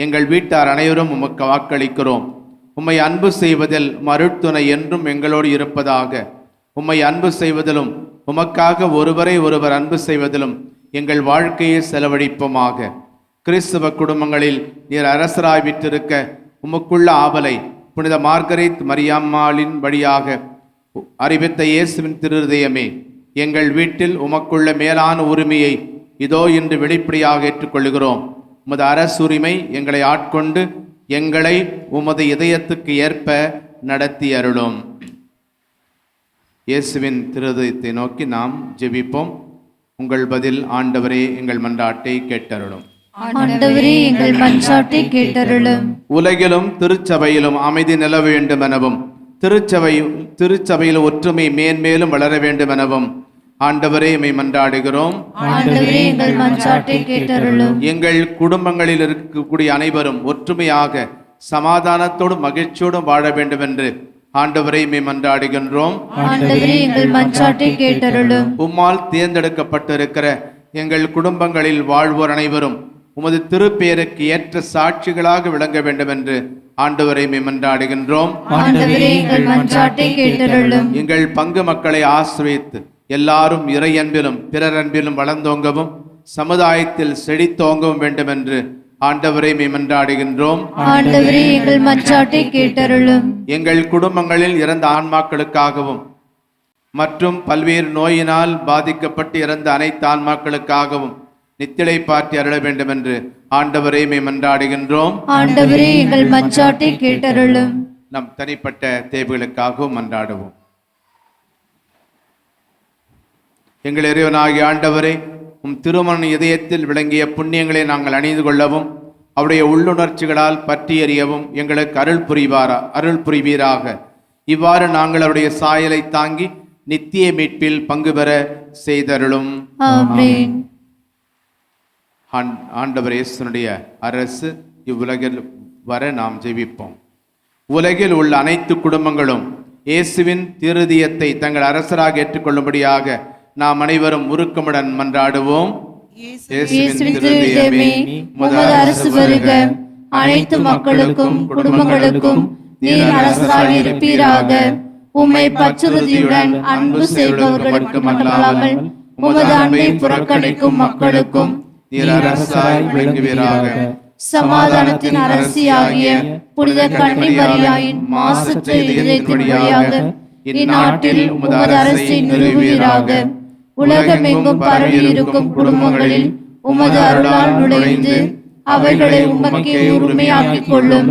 எங்கள் வீட்டார் அனைவரும் உமக்கு வாக்களிக்கிறோம். உம்மை அன்பு செய்வதில் மருட்துணை என்றும் எங்களோடு இருப்பதாக. உம்மை அன்பு செய்வதிலும் உமக்காக ஒருவரை ஒருவர் அன்பு செய்வதிலும் எங்கள் வாழ்க்கையை செலவழிப்போமாக. கிறிஸ்தவ குடும்பங்களில் நீர் அரசராய் விட்டிருக்க உமக்குள்ள ஆவலை புனித மார்கரெத் மரியாம்மாளின் வழியாக அறிவித்த இயேசுவின் திருதயமே, எங்கள் வீட்டில் உமக்குள்ள மேலான உரிமையை இதோ இன்று வெளிப்படையாக ஏற்றுக்கொள்கிறோம். உமது அரசுரிமை எங்களை ஆட்கொண்டு எங்களை உமது இதயத்துக்கு ஏற்ப நடத்தி அருளும். இயேசுவின் திருதயத்தை நோக்கி நாம் ஜெபிப்போம். உங்கள் பதில் ஆண்டவரே எங்கள் மன்றாட்டை கேட்டருளும். ஆண்டவரே எங்கள் மன்றாட்டை கேட்டருளும். உலகிலும் திருச்சபையிலும் அமைதி நிலவ வேண்டும் எனவும் திருச்சபையில் ஒற்றுமை மேன்மேலும் வளர வேண்டும் எனவும் ஆண்டவரே எம்மை மன்றாடுகிறோம். ஆண்டவரே எங்கள் மன்றாட்டை கேட்டருளும். எங்கள் குடும்பங்களில் இருக்கக்கூடிய அனைவரும் ஒற்றுமையாக சமாதானத்தோடும் மகிழ்ச்சியோடும் வாழ வேண்டும் என்று ஆண்டவரை எம்மை மன்றாடுகின்றோம். ஆண்டவரே எங்கள் மன்றாட்டை கேட்டருளும். உம்மால் தேர்ந்தெடுக்கப்பட்டிருக்கிற எங்கள் குடும்பங்களில் வாழ்வோர் அனைவரும் உமது திருப்பெயருக்கு ஏற்ற சாட்சிகளாக விளங்க வேண்டும் என்று ஆண்டவரை எம்மை மன்றாடுகின்றோம். ஆண்டவரே எங்கள் மன்றாட்டை கேட்டருளும். எங்கள் பங்கு மக்களை ஆசிரியத்து எல்லாரும் இறை அன்பிலும் பிறர் அன்பிலும் வளர்ந்தோங்கவும் சமுதாயத்தில் செழித்தோங்கவும் வேண்டும் என்று ஆண்டவரை எம்மை மன்றாடுகின்றோம். ஆண்டவரே எங்கள் மன்றாட்டை கேட்டருளும். எங்கள் குடும்பங்களில் இறந்த ஆன்மாக்களுக்காகவும் மற்றும் பல்வேறு நோயினால் பாதிக்கப்பட்டு இறந்த அனைத்து ஆன்மாக்களுக்காகவும் நித்திலை பாற்றி அருள வேண்டும் என்று ஆண்டவரை எம்மை மன்றாடுகின்றோம். ஆண்டவரே எங்கள் மன்றாட்டை கேட்டருளும். நம் தனிப்பட்ட தேவைகளுக்காகவும் மன்றாடுவோம். எங்கள் இறைவனாகிய ஆண்டவரே, உம் திருமண இதயத்தில் விளங்கிய புண்ணியங்களை நாங்கள் அணிந்து கொள்ளவும் அவருடைய உள்ளுணர்ச்சிகளால் பற்றி எறியவும் எங்களுக்கு அருள் புரிவீராக. இவ்வாறு நாங்கள் அவருடைய சாயலை தாங்கி நித்திய மீட்பில் பங்கு பெற செய்தருளும். ஆமென். ஆண்டவர் இயேசுனுடைய அரசு இவ்வுலகில் வர நாம் ஜெபிப்போம். உலகில் உள்ள அனைத்து குடும்பங்களும் இயேசுவின் திருதயத்தை தங்கள் அரசராக ஏற்றுக்கொள்ளும்படியாக நாம் அனைவரும் உருக்கமுடன் மன்றாடுவோம். இயேசுவின் திருதயமே, உமது அரசு வருக. அனைத்து மக்களுக்கும் குடும்பங்களுக்கும் நீர் அரசராக இருப்பீராக. உம்மை பற்றுறுதியுடன் அன்பு செய்பவர்களுக்கு மட்டுமல்லாமல் உமது அன்பை புறக்கணிக்கும் மக்களுக்கும் நீர் அரசாய் விளங்குவீராக. சமாதானத்தின் அரசியாகிய புனித கன்னி மரியாயின் மாசற்ற இதயத்தின் வழியாக இந்நாட்டில் உமது அரசை நிறுவுவீராக. உலகமெங்கும் பரவி இருக்கும் குடும்பங்களில் உமது அருளால் நுழைந்து அவைகளை உமக்கே உரிமையாக்கிக் கொள்ளும்.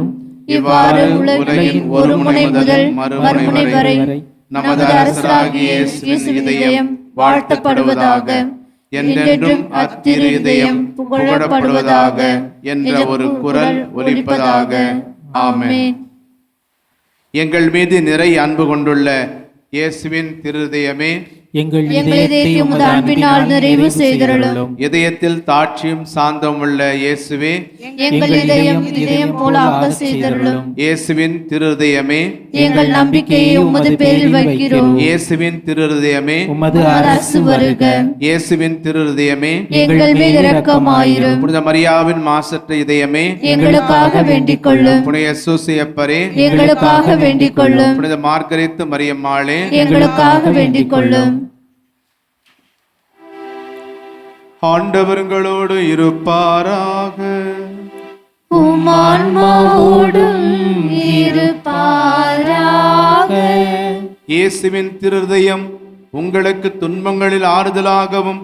இவ்வாறு உலகின் ஒரு முனை முதல் மறுமுனை வரை நமது அரசராகிய இயேசுவின் இதயம் வாழ்த்தப்படுவதாக. என்றென்றும் அத்திரு இதயம் புகழப்படுவதாக என்ற ஒரு குரல் ஒலிப்பதாக. ஆமென். எங்கள் மீது நிறை அன்பு கொண்டுள்ள இயேசுவின் திருதயமே, எங்கள் இதயத்தை உமது அன்பினால் நிறைவு செய்தருளும். இதயத்தில் தாட்சியும் சாந்தம் உள்ள இயேசுவே, எங்கள் இதயம் போல ஆக செய்தருளும். இயேசுவின் திருதயமே, எங்கள் நம்பிக்கையை உமது பேரில் வைக்கிறோம். இயேசுவின் திருதயமே, உமது அரசு வருக. இயேசுவின் திருதயமே, எங்கள் மீது இரக்கமாயிரும். புனித மரியாவின் மாசற்ற இதயமே, எங்களுக்காக வேண்டிக் கொள்ளும். புனித சூசையப்பரே, எங்களுக்காக வேண்டிக் கொள்ளும். புனித மார்கரெத் மரியம்மாளே, எங்களுக்காக வேண்டிக் கொள்ளும். ஆண்டவர்களோடு இருப்பாராக. உம்மான்மாவோடும் இருப்பாராக. இயேசுவின் திருதயம் உங்களுக்கு துன்பங்களில் ஆறுதலாகவும்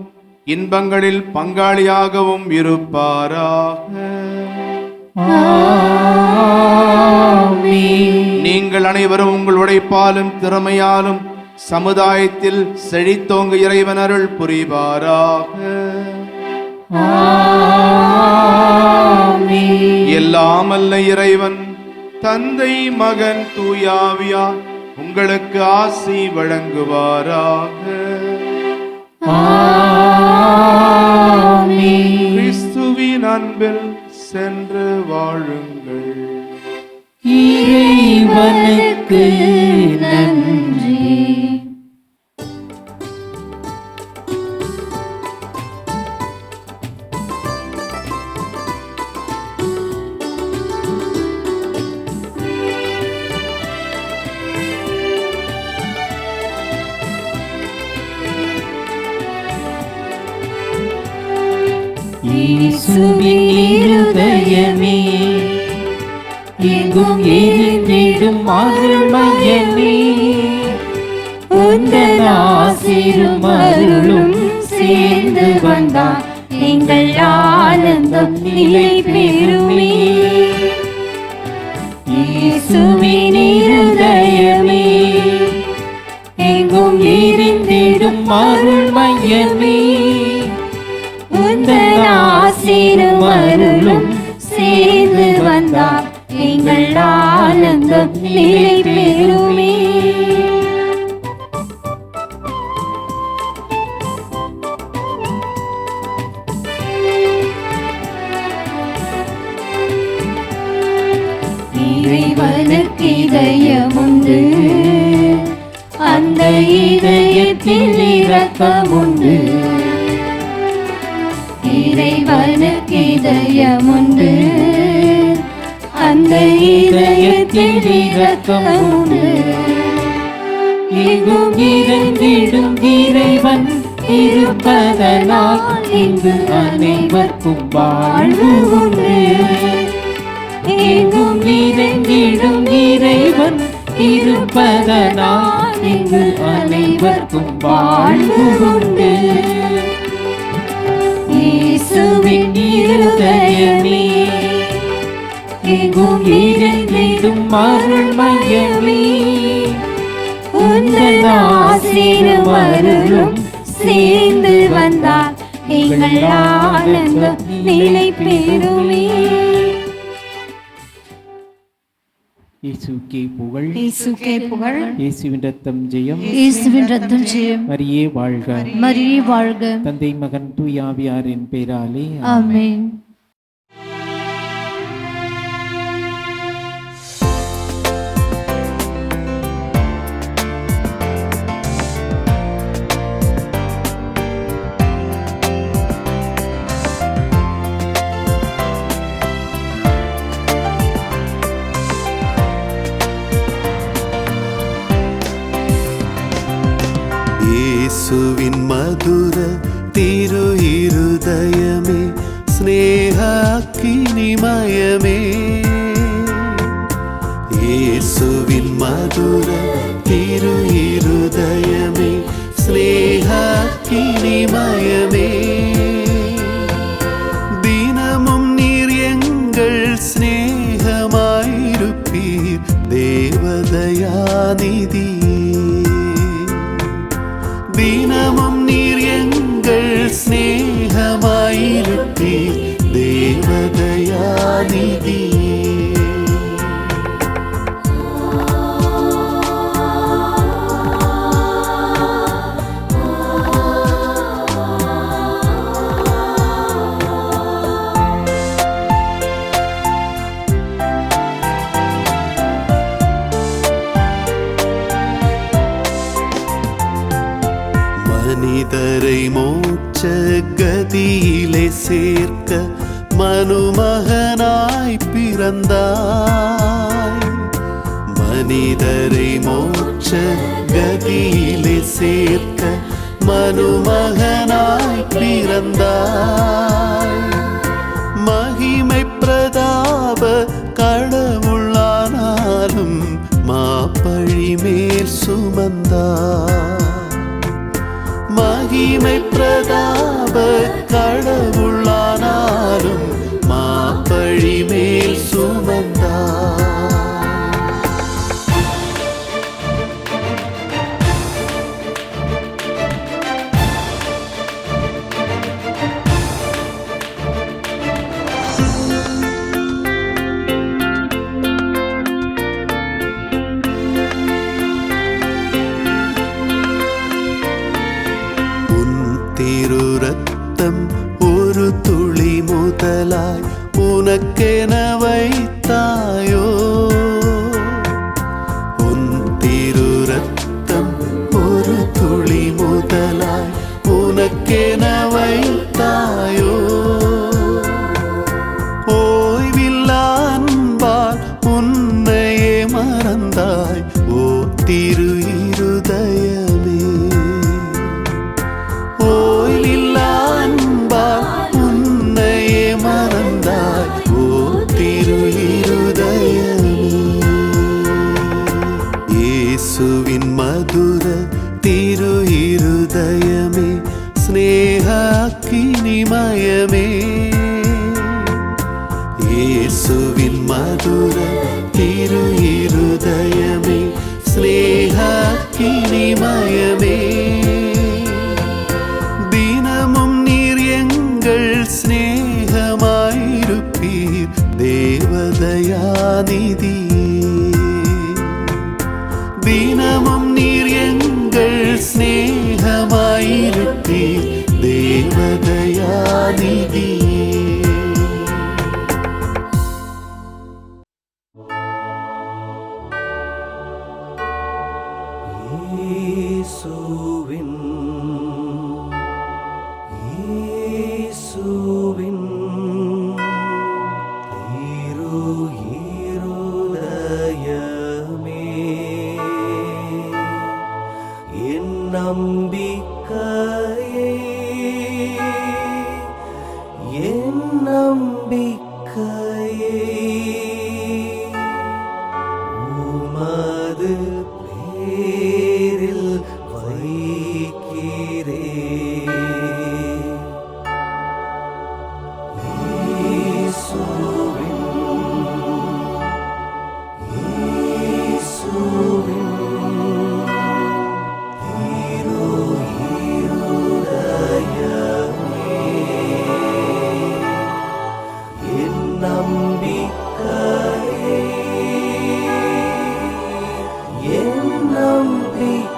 இன்பங்களில் பங்காளியாகவும் இருப்பாராக. நீங்கள் அனைவரும் உங்கள் உழைப்பாலும் திறமையாலும் சமுதாயத்தில் செழித்தோங்க இறைவன் அருள் புரிவாராக. எல்லாம் அல்ல இறைவன் தந்தை மகன் தூயாவியார் உங்களுக்கு ஆசி வழங்குவாராக. கிறிஸ்துவின் அன்பில் சென்று வாழுங்கள். இறைவனுக்கு நன்றி. இயேசுவின் இருதயமே, எங்கும் இருந்திடும் அருள்மயமே, உந்தன் ஆசீரும் அருளும் சேர்ந்து வந்தார் எங்கள் ஆனந்தம் நிலை பெறுமே. இயேசுவின் இருதயமே, எங்கும் இருந்திடும் அருள்மயமே, உந்தன் ஆசீரும் அருளும் சேர்ந்து வந்தார் எங்கள் ஆனந்தம் நிலை பெறுமே. இறைவனுக்கு இதயம் உண்டு, அந்த இதயத்தில் இரக்கம் உண்டு. இறைவனுக்கு இதயம் உண்டு, அந்த இதயத்தில் இரக்கம் உண்டு. எங்கும் இறங்கிடும் இறைவன் இருப்பதனால் இங்கு அனைவருக்கும் வாழ்வு உண்டு. எங்கும் இறங்கிடும் இறைவன் இருப்பதனால் இங்கு அனைவருக்கும் வாழ்வு உண்டு. இயேசுவின் இருதயமே, எங்கும் இருந்திடும் அருள்மயமே, உந்தன் ஆசீரும் அருளும் சேர்ந்து வந்தார் எங்கள் ஆனந்தம் நிலை பெறுமே. இயேசுக்கே புகழ், இயேசுக்கே புகழ். இயேசுவின் ரத்தம் ஜெயம், இயேசுவின் ரத்தம் ஜெயம். மரியே வாழ்க, மரியே வாழ்க. தந்தை மகன் தூயாவியாரின் பேராலே ஆமென். இயேசுவின் மதுர திரு இருதயமே, ஸ்நேகாக்கினிமயமே. இயேசுவின் மதுர திரு இருதயமே, ஸ்நேகாக்கினிமயமே. தினமும் நீர் எங்கள் ஸ்நேகமாயிருப்பீர் தேவதயாநிதி. தினமும் நீர் எங்கள் ஸ்நேகமாயிருப்பீர் தேவதயாநிதி. மனிதரை மோட்ச கதியிலே சேர்க்க மனுமகனாய் பிறந்தாய். மனிதரை மோட்ச கதியிலே சேர்க்க மனுமகனாய் பிறந்தாய். மகிமை பிரதாப கடவுளானாலும் மாப்பழி மேல் சுமந்தாய். மகிமை பிரதாப கடவுளானாலும் மாப்பழி மேல் சுமந்தாய். திரு ரத்தம் ஒரு துளி முதலாய் உனக்கென வைத்தாயோ. உன் திரு ரத்தம் ஒரு துளி முதலாய் உனக்கென வைத்தாயோ. ஓய்வில்லா அன்பால் உன்னையே மறந்தாய் ஓ திரு இருதயமே. ஓய்வில்லா அன்பால் உன்னையே மறந்தாய் ஓ திரு இருதயமே. இயேசுவின் மதுர திரு இருதயமே, ஸ்நேகாக்கினிமயமே. இயேசுவின் மதுர திரு இருதயமே, ஸ்நேகாக்கினிமயமே. தினமும் நீர் எங்கள் ஸ்நேகமாயிருப்பீர் தேவதயாநிதியே. தினமும் நீர் எங்கள் ஸ்நேகமாயிருப்பீர் தேவதயாநிதியே. இயேசுவின் திரு இருதயமே, என் நம்பிக்கையே, என் நம்பிக்கையே, உமது பேரில் வைக்கிறே. நம்பிக்கையே, என் நம்பிக்கை.